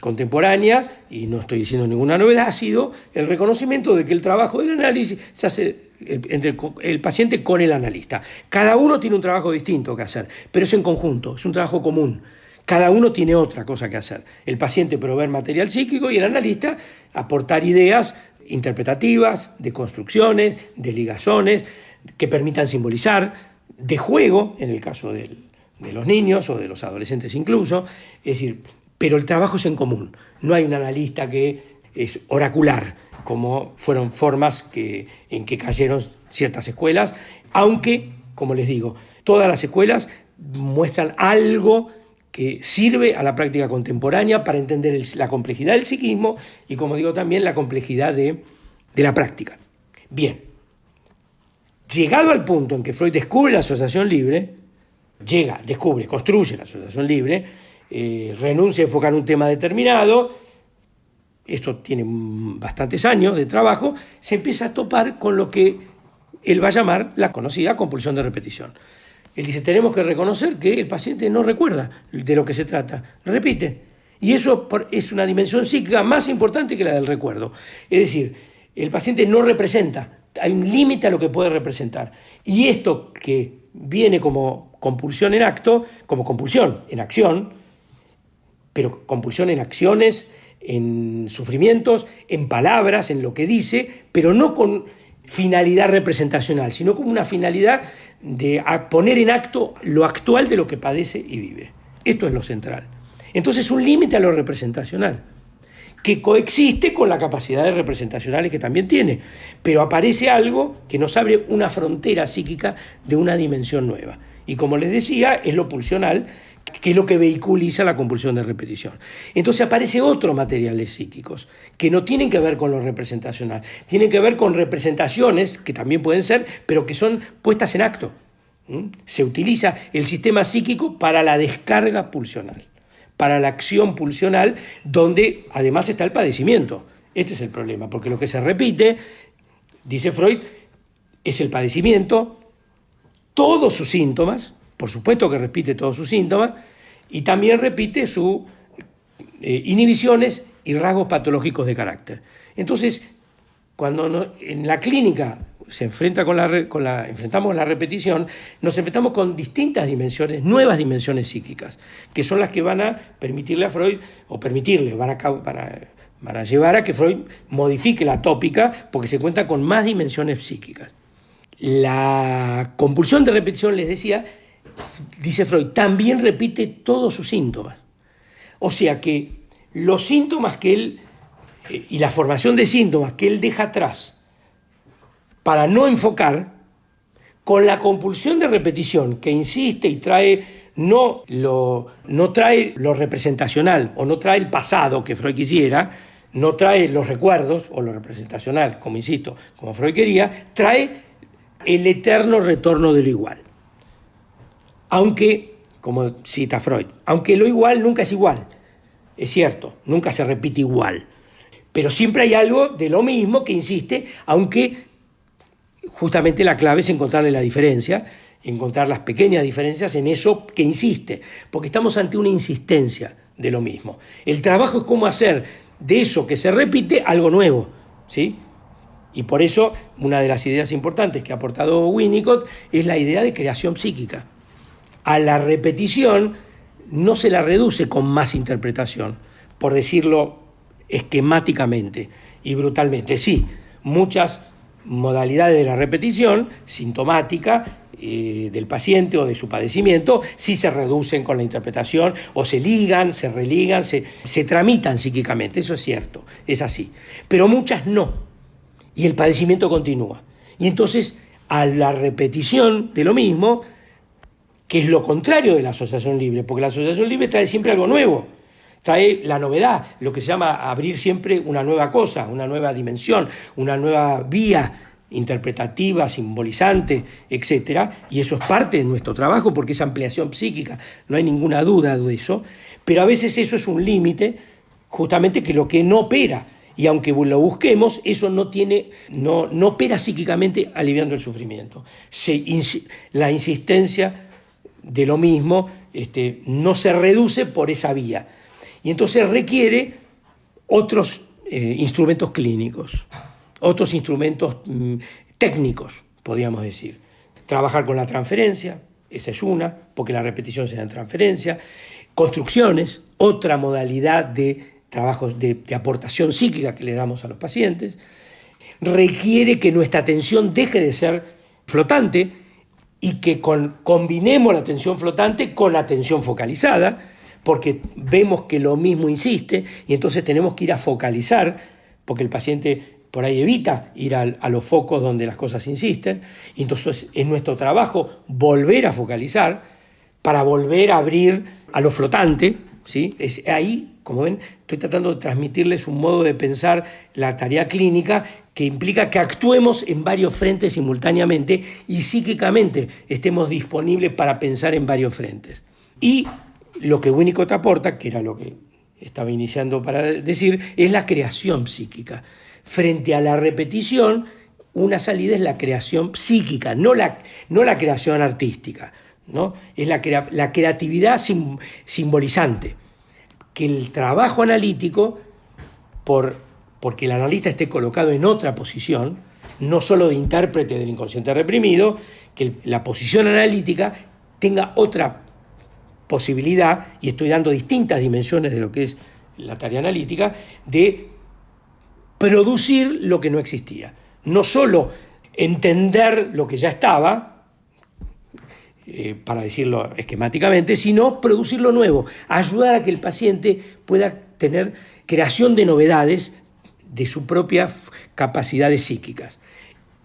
contemporánea, y no estoy diciendo ninguna novedad, ha sido el reconocimiento de que el trabajo del análisis se hace entre el paciente con el analista. Cada uno tiene un trabajo distinto que hacer, pero es en conjunto, es un trabajo común. Cada uno tiene otra cosa que hacer. El paciente proveer material psíquico y el analista aportar ideas interpretativas, de construcciones, de ligazones, que permitan simbolizar, de juego, en el caso de los niños o de los adolescentes incluso, es decir, pero el trabajo es en común. No hay un analista que es oracular, como fueron formas en que cayeron ciertas escuelas, aunque, como les digo, todas las escuelas muestran algo que sirve a la práctica contemporánea para entender la complejidad del psiquismo y, como digo, también la complejidad de la práctica. Bien, llegado al punto en que Freud descubre la asociación libre, construye la asociación libre, renuncia a enfocar un tema determinado, esto tiene bastantes años de trabajo, se empieza a topar con lo que él va a llamar la conocida compulsión de repetición. Él dice, tenemos que reconocer que el paciente no recuerda de lo que se trata, repite. Y eso es una dimensión psíquica más importante que la del recuerdo. Es decir, el paciente no representa, hay un límite a lo que puede representar. Y esto que viene como compulsión en acto, como compulsión en acción, pero compulsión en acciones, en sufrimientos, en palabras, en lo que dice, pero no con finalidad representacional, sino como una finalidad de poner en acto lo actual de lo que padece y vive. Esto es lo central. Entonces, un límite a lo representacional. que coexiste con la capacidad de representacionales que también tiene, pero aparece algo que nos abre una frontera psíquica de una dimensión nueva. Y como les decía, es lo pulsional, que es lo que vehiculiza la compulsión de repetición. Entonces aparece otros materiales psíquicos que no tienen que ver con lo representacional, tienen que ver con representaciones que también pueden ser, pero que son puestas en acto. Se utiliza el sistema psíquico para la descarga pulsional, para la acción pulsional, donde además está el padecimiento. Este es el problema, porque lo que se repite, dice Freud, es el padecimiento, todos sus síntomas, por supuesto que repite todos sus síntomas, y también repite sus inhibiciones y rasgos patológicos de carácter. Entonces, cuando en la clínica se enfrenta enfrentamos la repetición, nos enfrentamos con distintas dimensiones, nuevas dimensiones psíquicas, que son las que van a permitirle a Freud, o permitirle, van a llevar a que Freud modifique la tópica, porque se cuenta con más dimensiones psíquicas. La compulsión de repetición, les decía, dice Freud, también repite todos sus síntomas. O sea que los síntomas que él, y la formación de síntomas que él deja atrás para no enfocar, con la compulsión de repetición que insiste y trae no trae lo representacional o no trae el pasado que Freud quisiera, no trae los recuerdos o lo representacional, como insisto, como Freud quería, trae el eterno retorno de lo igual. Aunque, como cita Freud, aunque lo igual nunca es igual, es cierto, nunca se repite igual, pero siempre hay algo de lo mismo que insiste, aunque justamente la clave es encontrarle la diferencia, encontrar las pequeñas diferencias en eso que insiste, porque estamos ante una insistencia de lo mismo. El trabajo es cómo hacer de eso que se repite algo nuevo, ¿sí? Y por eso una de las ideas importantes que ha aportado Winnicott es la idea de creación psíquica. A la repetición no se la reduce con más interpretación, por decirlo esquemáticamente y brutalmente. Sí, muchas modalidades de la repetición sintomática del paciente o de su padecimiento sí se reducen con la interpretación o se ligan, se religan, se tramitan psíquicamente, eso es cierto, es así, pero muchas no, y el padecimiento continúa. Y entonces a la repetición de lo mismo, que es lo contrario de la asociación libre, porque la asociación libre trae siempre algo nuevo, trae la novedad, lo que se llama abrir siempre una nueva cosa, una nueva dimensión, una nueva vía interpretativa, simbolizante, etc. Y eso es parte de nuestro trabajo porque es ampliación psíquica, no hay ninguna duda de eso, pero a veces eso es un límite, justamente que lo que no opera, y aunque lo busquemos, eso no opera psíquicamente aliviando el sufrimiento. La insistencia de lo mismo no se reduce por esa vía. Y entonces requiere otros instrumentos clínicos, otros instrumentos técnicos, podríamos decir. Trabajar con la transferencia, esa es una, porque la repetición se da en transferencia. Construcciones, otra modalidad de trabajos de aportación psíquica que le damos a los pacientes. Requiere que nuestra atención deje de ser flotante y que combinemos la atención flotante con la atención focalizada, porque vemos que lo mismo insiste y entonces tenemos que ir a focalizar, porque el paciente por ahí evita ir a los focos donde las cosas insisten, y entonces es nuestro trabajo volver a focalizar para volver a abrir a lo flotante, ¿sí? Es ahí, como ven, estoy tratando de transmitirles un modo de pensar la tarea clínica que implica que actuemos en varios frentes simultáneamente y psíquicamente estemos disponibles para pensar en varios frentes. Y lo que Winnicott aporta, que era lo que estaba iniciando para decir, es la creación psíquica. Frente a la repetición, una salida es la creación psíquica, no la creación artística, ¿no? Es la creatividad simbolizante. Que el trabajo analítico, porque el analista esté colocado en otra posición, no solo de intérprete del inconsciente reprimido, que la posición analítica tenga otra posibilidad, y estoy dando distintas dimensiones de lo que es la tarea analítica, de producir lo que no existía. No solo entender lo que ya estaba, para decirlo esquemáticamente, sino producir lo nuevo, ayudar a que el paciente pueda tener creación de novedades de sus propias capacidades psíquicas.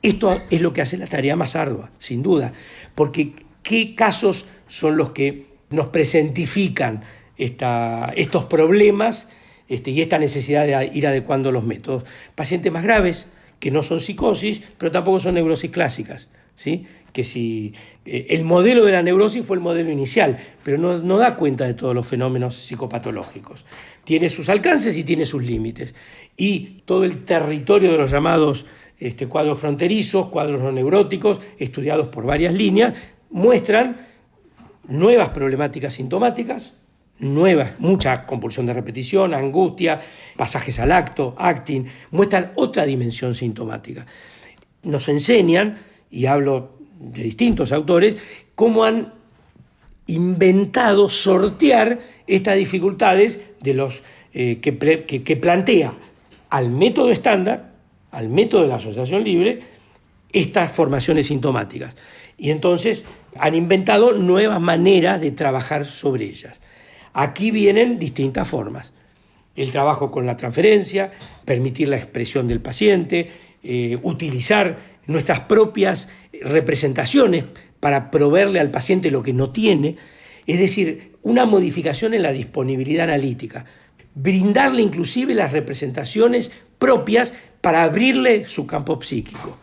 Esto es lo que hace la tarea más ardua, sin duda, porque ¿qué casos son los que nos presentifican estos problemas y esta necesidad de ir adecuando los métodos? Pacientes más graves, que no son psicosis, pero tampoco son neurosis clásicas, ¿sí? Que si el modelo de la neurosis fue el modelo inicial, pero no da cuenta de todos los fenómenos psicopatológicos. Tiene sus alcances y tiene sus límites. Y todo el territorio de los llamados cuadros fronterizos, cuadros no neuróticos, estudiados por varias líneas, muestran nuevas problemáticas sintomáticas, mucha compulsión de repetición, angustia, pasajes al acto, acting, muestran otra dimensión sintomática. Nos enseñan, y hablo de distintos autores, cómo han inventado sortear estas dificultades de los que plantea al método estándar, al método de la asociación libre, estas formaciones sintomáticas. Y entonces han inventado nuevas maneras de trabajar sobre ellas. Aquí vienen distintas formas. El trabajo con la transferencia, permitir la expresión del paciente, utilizar nuestras propias representaciones para proveerle al paciente lo que no tiene, es decir, una modificación en la disponibilidad analítica, brindarle inclusive las representaciones propias para abrirle su campo psíquico.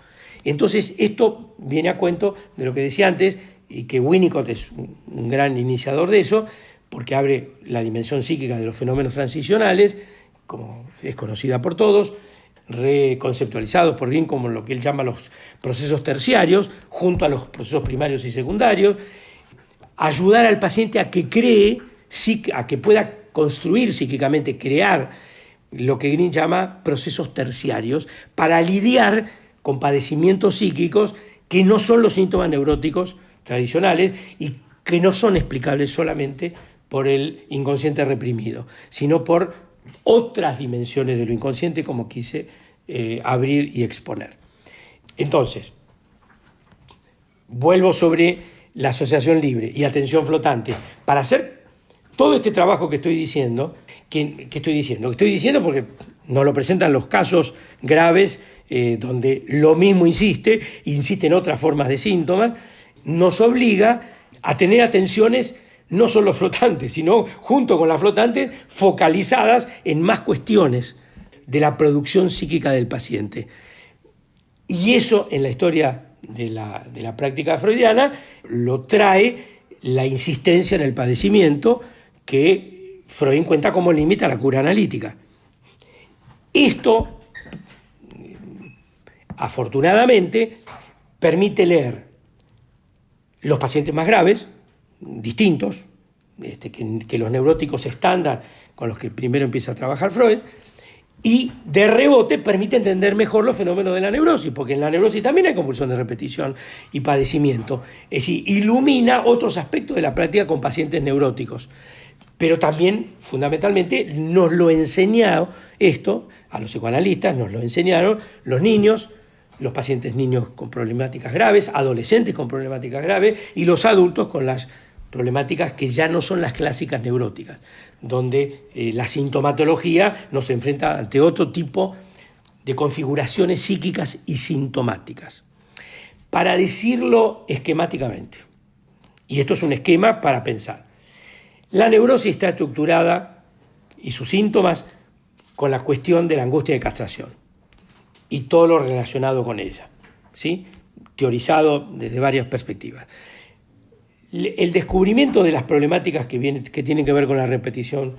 Entonces esto viene a cuento de lo que decía antes, y que Winnicott es un gran iniciador de eso, porque abre la dimensión psíquica de los fenómenos transicionales, como es conocida por todos, reconceptualizados por Green como lo que él llama los procesos terciarios, junto a los procesos primarios y secundarios, ayudar al paciente a que cree, a que pueda construir psíquicamente, crear lo que Green llama procesos terciarios, para lidiar con padecimientos psíquicos que no son los síntomas neuróticos tradicionales y que no son explicables solamente por el inconsciente reprimido, sino por otras dimensiones de lo inconsciente, como quise abrir y exponer. Entonces, vuelvo sobre la asociación libre y atención flotante. Para hacer todo este trabajo que estoy diciendo, que estoy diciendo porque nos lo presentan los casos graves, donde lo mismo insiste en otras formas de síntomas, nos obliga a tener atenciones no solo flotantes, sino junto con las flotantes focalizadas en más cuestiones de la producción psíquica del paciente. Y eso en la historia de la práctica freudiana lo trae la insistencia en el padecimiento, que Freud cuenta como límite a la cura analítica. Esto, afortunadamente, permite leer los pacientes más graves, distintos, que los neuróticos estándar con los que primero empieza a trabajar Freud, y de rebote permite entender mejor los fenómenos de la neurosis, porque en la neurosis también hay compulsión de repetición y padecimiento. Es decir, ilumina otros aspectos de la práctica con pacientes neuróticos. Pero también, fundamentalmente, nos lo enseñaron esto, a los psicoanalistas nos lo enseñaron los niños, los pacientes niños con problemáticas graves, adolescentes con problemáticas graves y los adultos con las problemáticas que ya no son las clásicas neuróticas, donde la sintomatología nos enfrenta ante otro tipo de configuraciones psíquicas y sintomáticas. Para decirlo esquemáticamente, y esto es un esquema para pensar, la neurosis está estructurada y sus síntomas con la cuestión de la angustia de castración y todo lo relacionado con ella, ¿sí? Teorizado desde varias perspectivas. El descubrimiento de las problemáticas que tienen que ver con la repetición,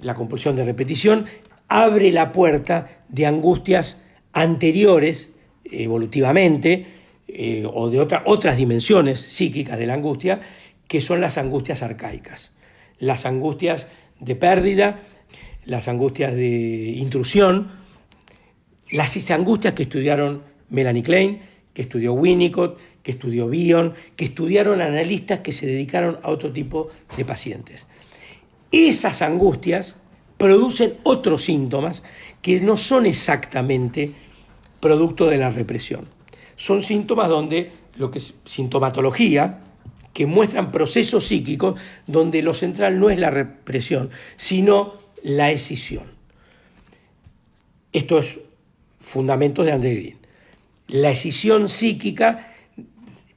la compulsión de repetición, abre la puerta de angustias anteriores, evolutivamente, o de otras dimensiones psíquicas de la angustia, que son las angustias arcaicas, las angustias de pérdida, las angustias de intrusión, las angustias que estudiaron Melanie Klein, que estudió Winnicott, que estudió Bion, que estudiaron analistas que se dedicaron a otro tipo de pacientes. Esas angustias producen otros síntomas que no son exactamente producto de la represión. Son síntomas donde lo que es sintomatología, que muestran procesos psíquicos donde lo central no es la represión, sino la escisión. Esto es fundamentos de André Green. La escisión psíquica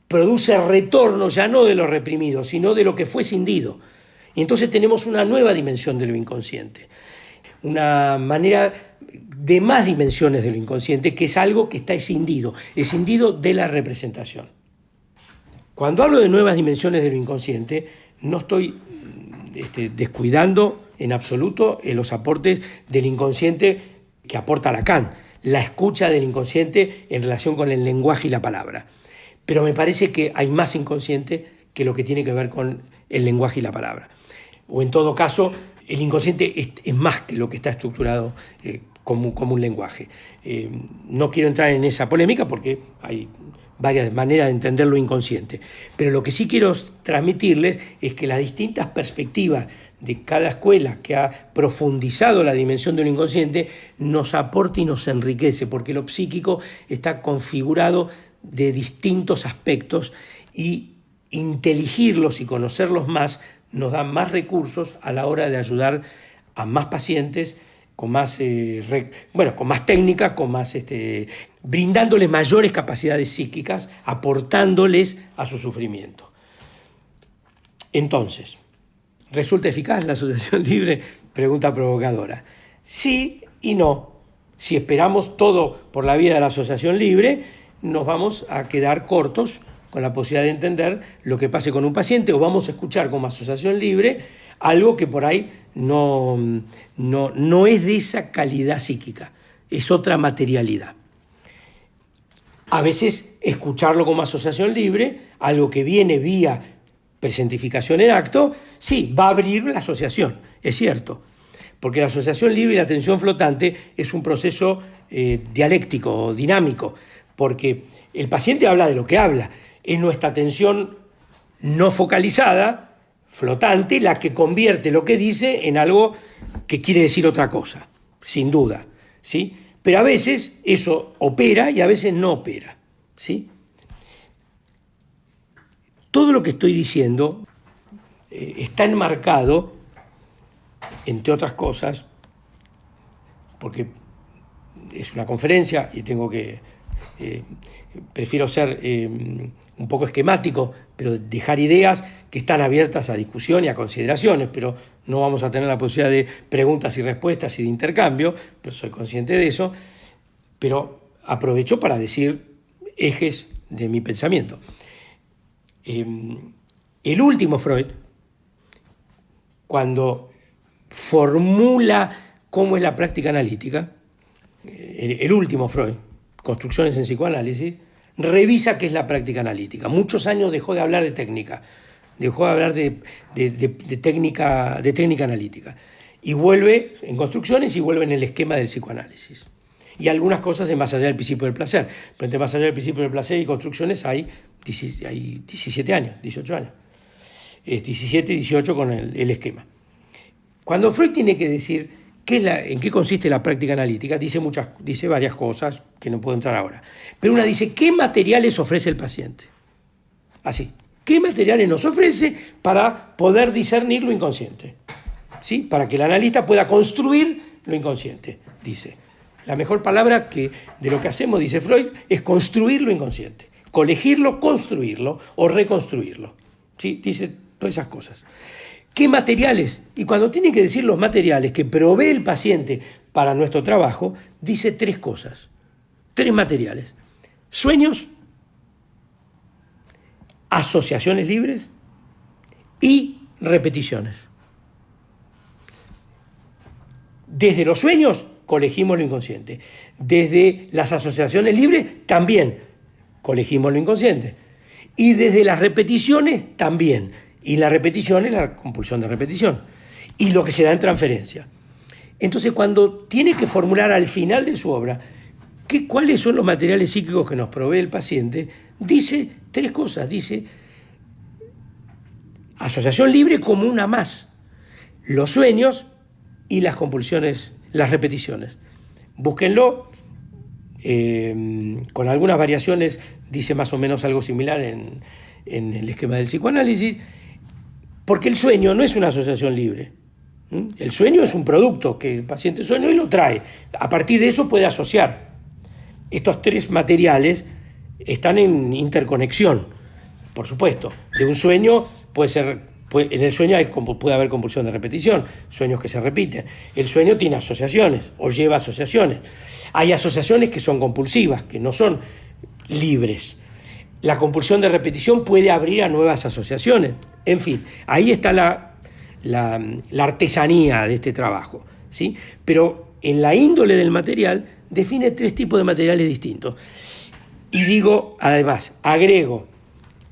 produce retorno ya no de lo reprimido, sino de lo que fue escindido. Y entonces tenemos una nueva dimensión de lo inconsciente, una manera de más dimensiones de lo inconsciente, que es algo que está escindido de la representación. Cuando hablo de nuevas dimensiones de lo inconsciente, no estoy descuidando en absoluto los aportes del inconsciente que aporta Lacan, la escucha del inconsciente en relación con el lenguaje y la palabra. Pero me parece que hay más inconsciente que lo que tiene que ver con el lenguaje y la palabra. O en todo caso, el inconsciente es más que lo que está estructurado como un lenguaje. No quiero entrar en esa polémica porque hay varias maneras de entender lo inconsciente. Pero lo que sí quiero transmitirles es que las distintas perspectivas de cada escuela que ha profundizado la dimensión de lo inconsciente nos aporta y nos enriquece, porque lo psíquico está configurado de distintos aspectos y inteligirlos y conocerlos más nos da más recursos a la hora de ayudar a más pacientes con más, con más técnicas, brindándoles mayores capacidades psíquicas, aportándoles a su sufrimiento. Entonces, ¿resulta eficaz la asociación libre? Pregunta provocadora. Sí y no. Si esperamos todo por la vía de la asociación libre, nos vamos a quedar cortos con la posibilidad de entender lo que pase con un paciente, o vamos a escuchar como asociación libre algo que por ahí no es de esa calidad psíquica, es otra materialidad. A veces escucharlo como asociación libre, algo que viene vía presentificación en acto, sí, va a abrir la asociación, es cierto, porque la asociación libre y la atención flotante es un proceso dialéctico, dinámico, porque el paciente habla de lo que habla, es nuestra atención no focalizada, flotante, la que convierte lo que dice en algo que quiere decir otra cosa, sin duda, ¿sí? Pero a veces eso opera y a veces no opera, ¿sí? Todo lo que estoy diciendo está enmarcado, entre otras cosas, porque es una conferencia y tengo que, prefiero ser un poco esquemático, pero dejar ideas que están abiertas a discusión y a consideraciones, pero no vamos a tener la posibilidad de preguntas y respuestas y de intercambio, pero soy consciente de eso, pero aprovecho para decir ejes de mi pensamiento. El último Freud, cuando formula cómo es la práctica analítica, el último Freud, Construcciones en psicoanálisis, revisa qué es la práctica analítica. Muchos años dejó de hablar de técnica, dejó de hablar de técnica analítica, y vuelve en Construcciones y vuelve en el esquema del psicoanálisis. Y algunas cosas en Más allá del principio del placer, pero entre Más allá del principio del placer y Construcciones hay 17 años, 18 años, 17 y 18 con el esquema. Cuando Freud tiene que decir en qué consiste la práctica analítica, dice varias cosas que no puedo entrar ahora. Pero una dice, ¿qué materiales ofrece el paciente? Así, ¿qué materiales nos ofrece para poder discernir lo inconsciente? ¿Sí? Para que el analista pueda construir lo inconsciente, dice. La mejor palabra de lo que hacemos, dice Freud, es construir lo inconsciente. Colegirlo, construirlo o reconstruirlo. ¿Sí? Dice todas esas cosas. ¿Qué materiales? Y cuando tiene que decir los materiales que provee el paciente para nuestro trabajo, dice 3 cosas, 3 materiales. Sueños, asociaciones libres y repeticiones. Desde los sueños colegimos lo inconsciente. Desde las asociaciones libres también colegimos lo inconsciente. Y desde las repeticiones también. Y la repetición es la compulsión de repetición. Y lo que se da en transferencia. Entonces, cuando tiene que formular al final de su obra cuáles son los materiales psíquicos que nos provee el paciente, dice 3 cosas. Dice asociación libre como una más. Los sueños y las compulsiones, las repeticiones. Búsquenlo. Con algunas variaciones dice más o menos algo similar en el esquema del psicoanálisis. Porque el sueño no es una asociación libre, El sueño es un producto que el paciente sueña y lo trae. A partir de eso puede asociar. Estos tres materiales están en interconexión, por supuesto. De un sueño en el sueño puede haber compulsión de repetición, sueños que se repiten. El sueño tiene asociaciones o lleva asociaciones. Hay asociaciones que son compulsivas, que no son libres. La compulsión de repetición puede abrir a nuevas asociaciones. En fin, ahí está la artesanía de este trabajo, ¿sí? Pero en la índole del material define tres tipos de materiales distintos. Y digo, además, agrego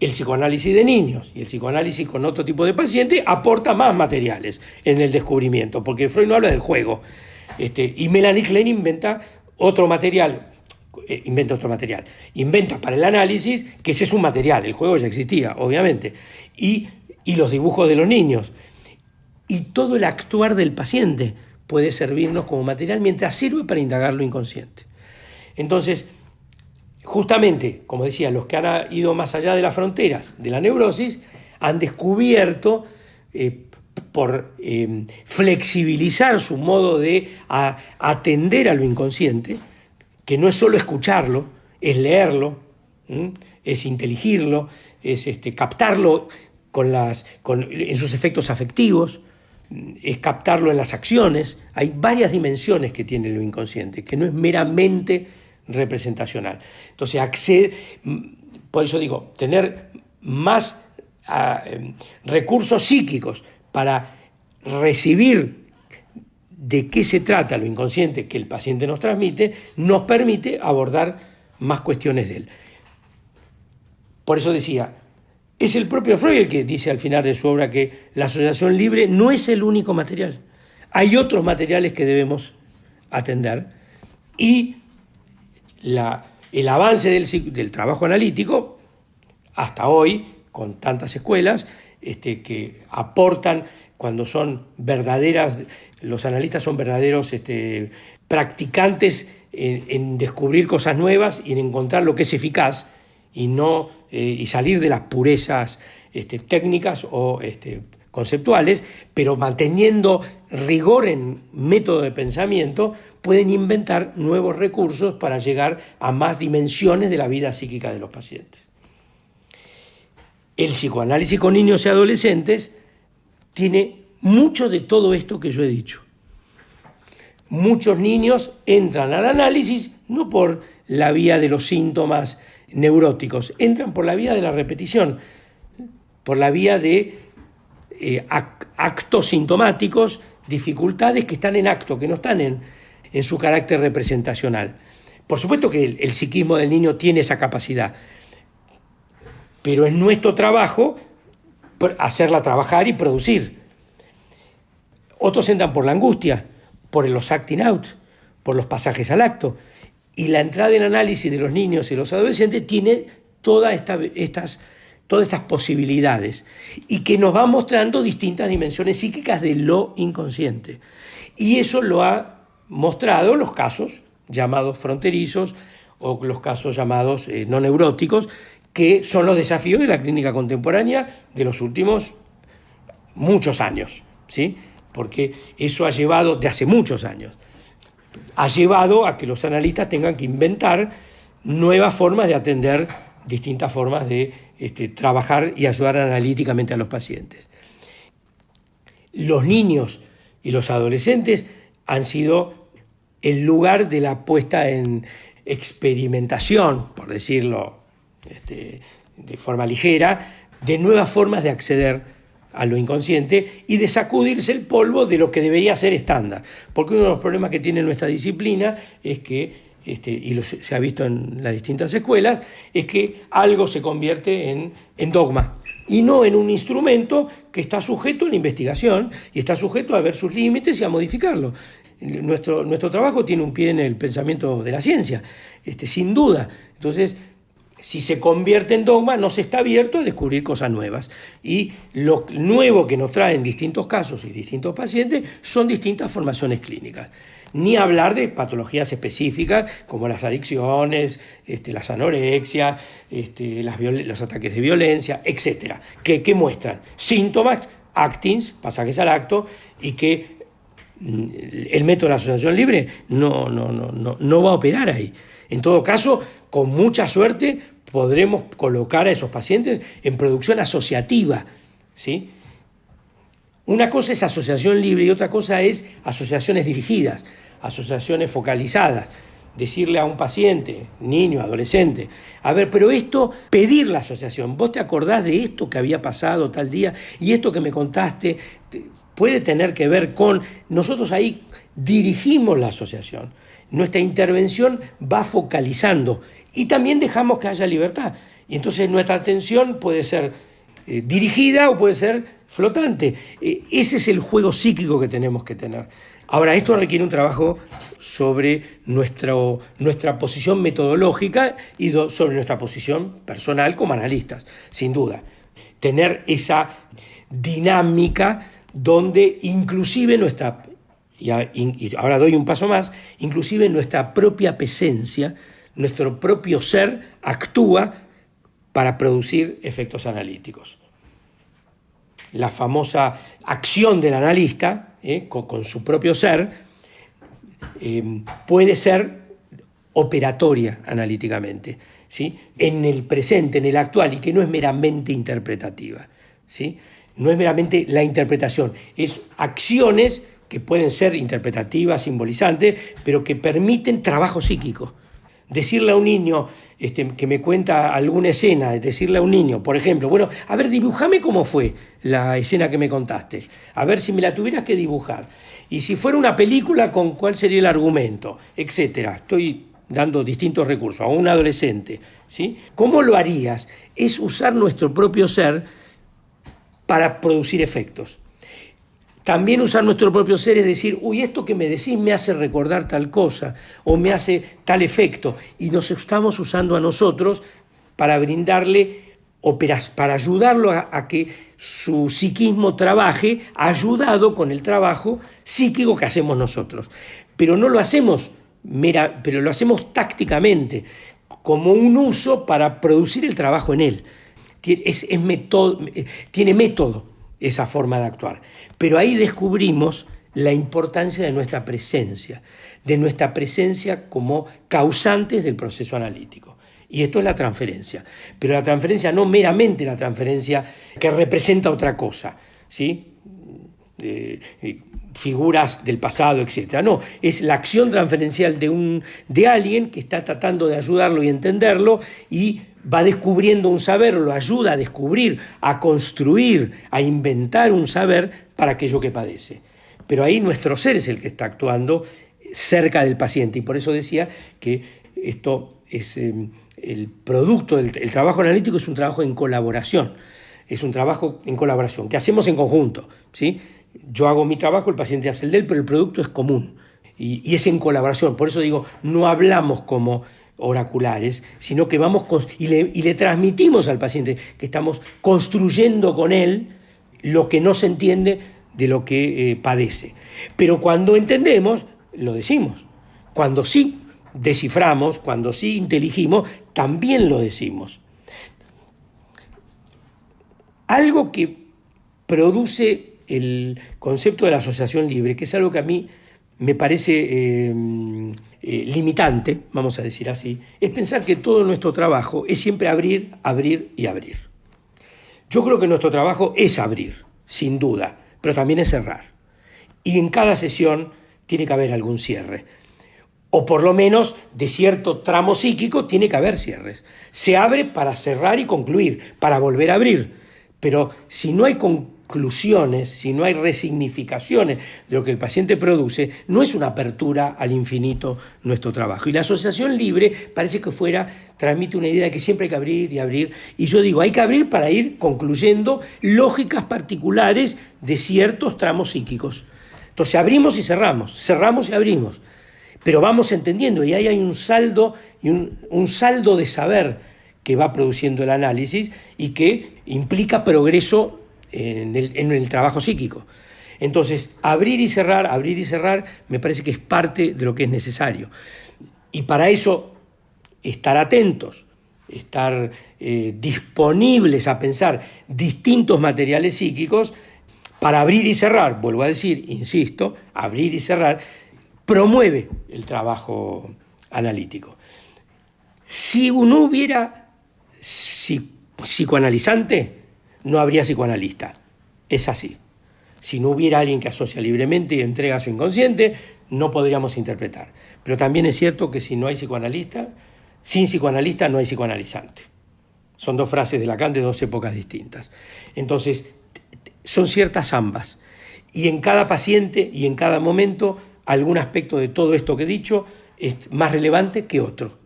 el psicoanálisis de niños y el psicoanálisis con otro tipo de pacientes aporta más materiales en el descubrimiento, porque Freud no habla del juego. Y Melanie Klein inventa otro material, inventa para el análisis, que ese es un material, el juego ya existía, obviamente, y los dibujos de los niños. Y todo el actuar del paciente puede servirnos como material mientras sirve para indagar lo inconsciente. Entonces, justamente, como decía, los que han ido más allá de las fronteras de la neurosis han descubierto, por flexibilizar su modo de atender a lo inconsciente, que no es solo escucharlo, es leerlo, es inteligirlo, es captarlo en sus efectos afectivos, es captarlo en las acciones. Hay varias dimensiones que tiene lo inconsciente, que no es meramente representacional. Entonces, por eso digo, tener más recursos psíquicos para recibir de qué se trata lo inconsciente que el paciente nos transmite, nos permite abordar más cuestiones de él. Por eso decía, es el propio Freud el que dice al final de su obra que la asociación libre no es el único material. Hay otros materiales que debemos atender y el avance del trabajo analítico, hasta hoy, con tantas escuelas, que aportan, cuando son verdaderas, los analistas son verdaderos practicantes en descubrir cosas nuevas y en encontrar lo que es eficaz y salir de las purezas técnicas o conceptuales, pero manteniendo rigor en método de pensamiento, pueden inventar nuevos recursos para llegar a más dimensiones de la vida psíquica de los pacientes. El psicoanálisis con niños y adolescentes tiene mucho de todo esto que yo he dicho. Muchos niños entran al análisis no por la vía de los síntomas neuróticos, entran por la vía de la repetición, por la vía de actos sintomáticos, dificultades que están en acto, que no están en su carácter representacional. Por supuesto que el psiquismo del niño tiene esa capacidad, pero es nuestro trabajo hacerla trabajar y producir. Otros entran por la angustia, por los acting out, por los pasajes al acto. Y la entrada en análisis de los niños y los adolescentes tiene todas estas posibilidades y que nos va mostrando distintas dimensiones psíquicas de lo inconsciente. Y eso lo ha mostrado los casos llamados fronterizos o los casos llamados no neuróticos, que son los desafíos de la clínica contemporánea de los últimos muchos años, ¿sí? Porque eso ha llevado, de hace muchos años, ha llevado a que los analistas tengan que inventar nuevas formas de atender, distintas formas de trabajar y ayudar analíticamente a los pacientes. Los niños y los adolescentes han sido el lugar de la puesta en experimentación, por decirlo de forma ligera, de nuevas formas de acceder a lo inconsciente y de sacudirse el polvo de lo que debería ser estándar. Porque uno de los problemas que tiene nuestra disciplina es que, se ha visto en las distintas escuelas, es que algo se convierte en dogma y no en un instrumento que está sujeto a la investigación y está sujeto a ver sus límites y a modificarlo. Nuestro trabajo tiene un pie en el pensamiento de la ciencia, sin duda. Entonces, si se convierte en dogma, no se está abierto a descubrir cosas nuevas. Y lo nuevo que nos traen distintos casos y distintos pacientes son distintas formaciones clínicas. Ni hablar de patologías específicas como las adicciones, las anorexias, los ataques de violencia, etcétera, que muestran síntomas actings, pasajes al acto, y que el método de la asociación libre no va a operar ahí. En todo caso, con mucha suerte, podremos colocar a esos pacientes en producción asociativa, ¿sí? Una cosa es asociación libre y otra cosa es asociaciones dirigidas, asociaciones focalizadas. Decirle a un paciente, niño, adolescente, a ver, pero esto, pedir la asociación, ¿vos te acordás de esto que había pasado tal día y esto que me contaste puede tener que ver con... Nosotros ahí dirigimos la asociación, nuestra intervención va focalizando y también dejamos que haya libertad. Y entonces nuestra atención puede ser dirigida o puede ser flotante. Ese es el juego psíquico que tenemos que tener. Ahora, esto requiere un trabajo sobre nuestra posición metodológica y sobre nuestra posición personal como analistas, sin duda. Tener esa dinámica donde inclusive y ahora doy un paso más, inclusive nuestra propia presencia, nuestro propio ser actúa para producir efectos analíticos. La famosa acción del analista, con su propio ser, puede ser operatoria analíticamente, ¿sí? En el presente, en el actual, y que no es meramente interpretativa, ¿sí? No es meramente la interpretación, es acciones que pueden ser interpretativas, simbolizantes, pero que permiten trabajo psíquico. Decirle a un niño que me cuenta alguna escena, decirle a un niño, por ejemplo, bueno, a ver, dibújame cómo fue la escena que me contaste, a ver si me la tuvieras que dibujar, y si fuera una película, ¿con cuál sería el argumento?, etcétera. Estoy dando distintos recursos a un adolescente, ¿sí? ¿Cómo lo harías? Es usar nuestro propio ser para producir efectos. También usar nuestro propio ser es decir, uy, esto que me decís me hace recordar tal cosa o me hace tal efecto, y nos estamos usando a nosotros para brindarle, para ayudarlo a que su psiquismo trabaje, ayudado con el trabajo psíquico que hacemos nosotros. Pero no lo hacemos, pero lo hacemos tácticamente, como un uso para producir el trabajo en él. Tiene método esa forma de actuar. Pero ahí descubrimos la importancia de nuestra presencia como causantes del proceso analítico. Y esto es la transferencia. Pero la transferencia no meramente la transferencia que representa otra cosa, ¿sí? Figuras del pasado, etc. No, es la acción transferencial de alguien que está tratando de ayudarlo y entenderlo y va descubriendo un saber, lo ayuda a descubrir, a construir, a inventar un saber para aquello que padece. Pero ahí nuestro ser es el que está actuando cerca del paciente, y por eso decía que esto es el producto del trabajo analítico, es un trabajo en colaboración, que hacemos en conjunto, ¿sí? Yo hago mi trabajo, el paciente hace el de él, pero el producto es común y es en colaboración. Por eso digo, no hablamos como oraculares, sino que vamos y le transmitimos al paciente que estamos construyendo con él lo que no se entiende de lo que padece. Pero cuando entendemos, lo decimos. Cuando sí desciframos, cuando sí inteligimos, también lo decimos. Algo que produce el concepto de la asociación libre, que es algo que a mí me parece limitante, vamos a decir así, es pensar que todo nuestro trabajo es siempre abrir, abrir y abrir. Yo creo que nuestro trabajo es abrir, sin duda, pero también es cerrar. Y en cada sesión tiene que haber algún cierre. O por lo menos de cierto tramo psíquico tiene que haber cierres. Se abre para cerrar y concluir, para volver a abrir. Pero si no hay conclusiones, si no hay resignificaciones de lo que el paciente produce, no es una apertura al infinito nuestro trabajo. Y la asociación libre parece que transmite una idea de que siempre hay que abrir y abrir. Y yo digo, hay que abrir para ir concluyendo lógicas particulares de ciertos tramos psíquicos. Entonces abrimos y cerramos y abrimos. Pero vamos entendiendo, y ahí hay un saldo de saber que va produciendo el análisis y que implica progreso en el trabajo psíquico. Entonces, abrir y cerrar, me parece que es parte de lo que es necesario. Y para eso, estar atentos, estar disponibles a pensar distintos materiales psíquicos, para abrir y cerrar, vuelvo a decir, insisto, abrir y cerrar, promueve el trabajo analítico. Si no hubiera psicoanalizante, no habría psicoanalista. Es así. Si no hubiera alguien que asocia libremente y entrega su inconsciente, no podríamos interpretar. Pero también es cierto que si no hay psicoanalista, sin psicoanalista no hay psicoanalizante. Son dos frases de Lacan de dos épocas distintas. Entonces, son ciertas ambas. Y en cada paciente y en cada momento, algún aspecto de todo esto que he dicho es más relevante que otro,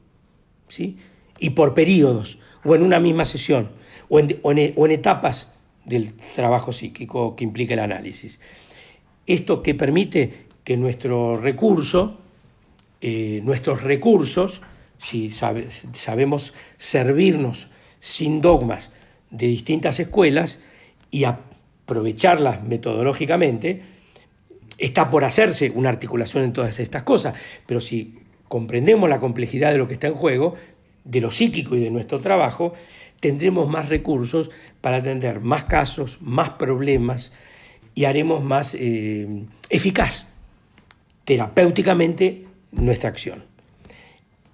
¿sí? Y por periodos, o en una misma sesión, o en etapas del trabajo psíquico que implica el análisis. Esto que permite que nuestros recursos, si sabemos servirnos sin dogmas de distintas escuelas y aprovecharlas metodológicamente, está por hacerse una articulación en todas estas cosas, pero si comprendemos la complejidad de lo que está en juego, de lo psíquico y de nuestro trabajo, tendremos más recursos para atender más casos, más problemas y haremos más eficaz terapéuticamente nuestra acción.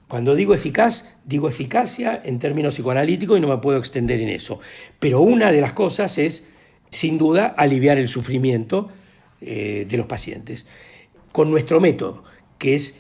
Cuando digo eficaz, digo eficacia en términos psicoanalíticos y no me puedo extender en eso. Pero una de las cosas es, sin duda, aliviar el sufrimiento de los pacientes con nuestro método, que es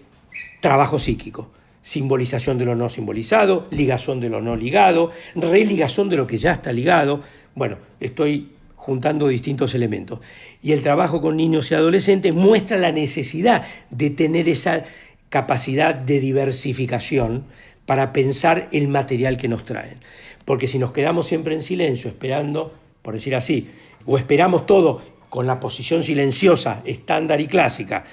trabajo psíquico. Simbolización de lo no simbolizado, ligación de lo no ligado, religación de lo que ya está ligado. Bueno, estoy juntando distintos elementos. Y el trabajo con niños y adolescentes muestra la necesidad de tener esa capacidad de diversificación para pensar el material que nos traen. Porque si nos quedamos siempre en silencio, esperando, por decir así, o esperamos todo con la posición silenciosa, estándar y clásica,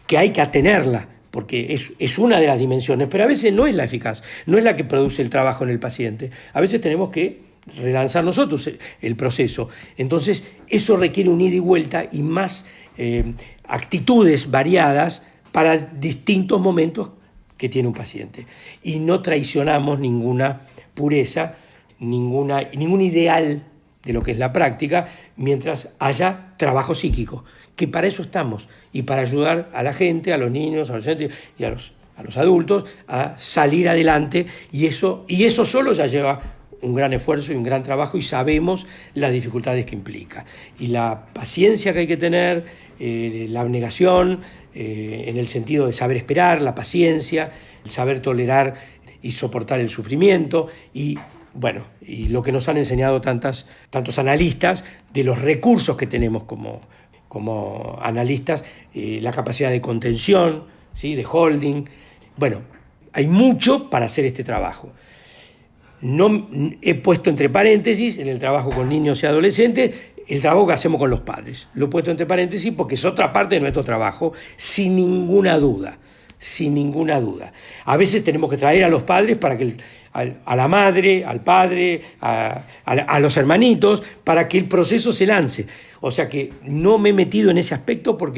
que hay que atenerla, porque es una de las dimensiones, pero a veces no es la eficaz, no es la que produce el trabajo en el paciente. A veces tenemos que relanzar nosotros el proceso. Entonces, eso requiere un ida y vuelta y más actitudes variadas para distintos momentos que tiene un paciente. Y no traicionamos ninguna pureza, ningún ideal de lo que es la práctica, mientras haya trabajo psíquico, que para eso estamos, y para ayudar a la gente, a los niños, a los adolescentes y a los adultos a salir adelante, y eso solo ya lleva un gran esfuerzo y un gran trabajo, y sabemos las dificultades que implica. Y la paciencia que hay que tener, la abnegación, en el sentido de saber esperar, la paciencia, el saber tolerar y soportar el sufrimiento, y bueno, y lo que nos han enseñado tantos analistas de los recursos que tenemos como analistas, la capacidad de contención, ¿sí? De holding. Bueno, hay mucho para hacer este trabajo. No he puesto entre paréntesis, en el trabajo con niños y adolescentes, el trabajo que hacemos con los padres. Lo he puesto entre paréntesis porque es otra parte de nuestro trabajo, sin ninguna duda. A veces tenemos que traer a los padres para que a la madre, al padre, a los hermanitos, para que el proceso se lance. O sea que no me he metido en ese aspecto pero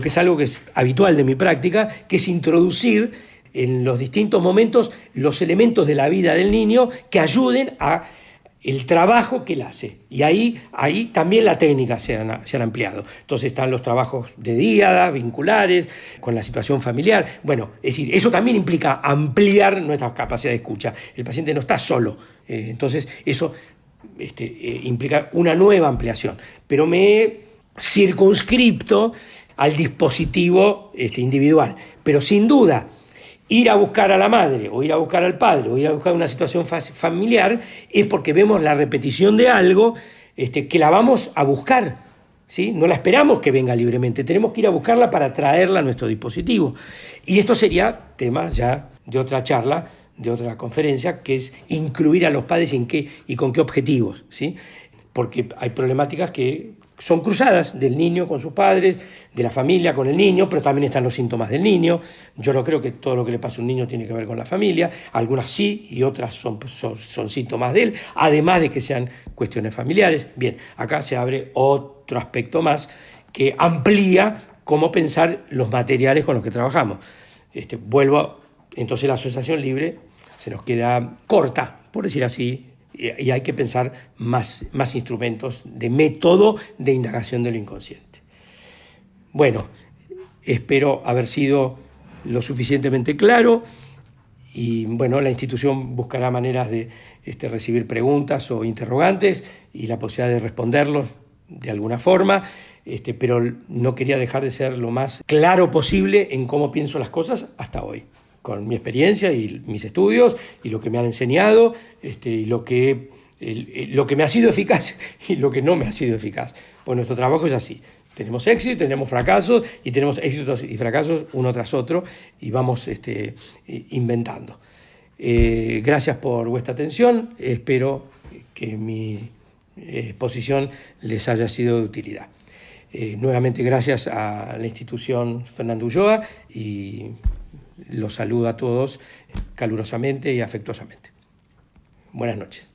que es algo que es habitual de mi práctica, que es introducir en los distintos momentos los elementos de la vida del niño que ayuden a el trabajo que él hace. Y ahí también la técnica se han ampliado. Entonces están los trabajos de díada, vinculares, con la situación familiar. Bueno, es decir, eso también implica ampliar nuestra capacidad de escucha. El paciente no está solo. Entonces eso implica una nueva ampliación. Pero me he circunscripto al dispositivo individual. Pero sin duda, ir a buscar a la madre, o ir a buscar al padre, o ir a buscar una situación familiar, es porque vemos la repetición de algo que la vamos a buscar, ¿sí? No la esperamos que venga libremente, tenemos que ir a buscarla para traerla a nuestro dispositivo. Y esto sería tema ya de otra charla, de otra conferencia, que es incluir a los padres y con qué objetivos, ¿sí? Porque hay problemáticas que son cruzadas del niño con sus padres, de la familia con el niño, pero también están los síntomas del niño. Yo no creo que todo lo que le pasa a un niño tiene que ver con la familia, algunas sí y otras son síntomas de él, además de que sean cuestiones familiares. Bien, acá se abre otro aspecto más que amplía cómo pensar los materiales con los que trabajamos. Entonces la asociación libre se nos queda corta, por decir así, y hay que pensar más instrumentos de método de indagación de lo inconsciente. Bueno, espero haber sido lo suficientemente claro y bueno, la institución buscará maneras de recibir preguntas o interrogantes y la posibilidad de responderlos de alguna forma, pero no quería dejar de ser lo más claro posible en cómo pienso las cosas hasta hoy, con mi experiencia y mis estudios y lo que me han enseñado, y lo que me ha sido eficaz y lo que no me ha sido eficaz. Pues nuestro trabajo es así. Tenemos éxito, tenemos fracasos y tenemos éxitos y fracasos uno tras otro y vamos inventando. Gracias por vuestra atención. Espero que mi exposición les haya sido de utilidad. Nuevamente gracias a la institución Fernando Ulloa y los saludo a todos calurosamente y afectuosamente. Buenas noches.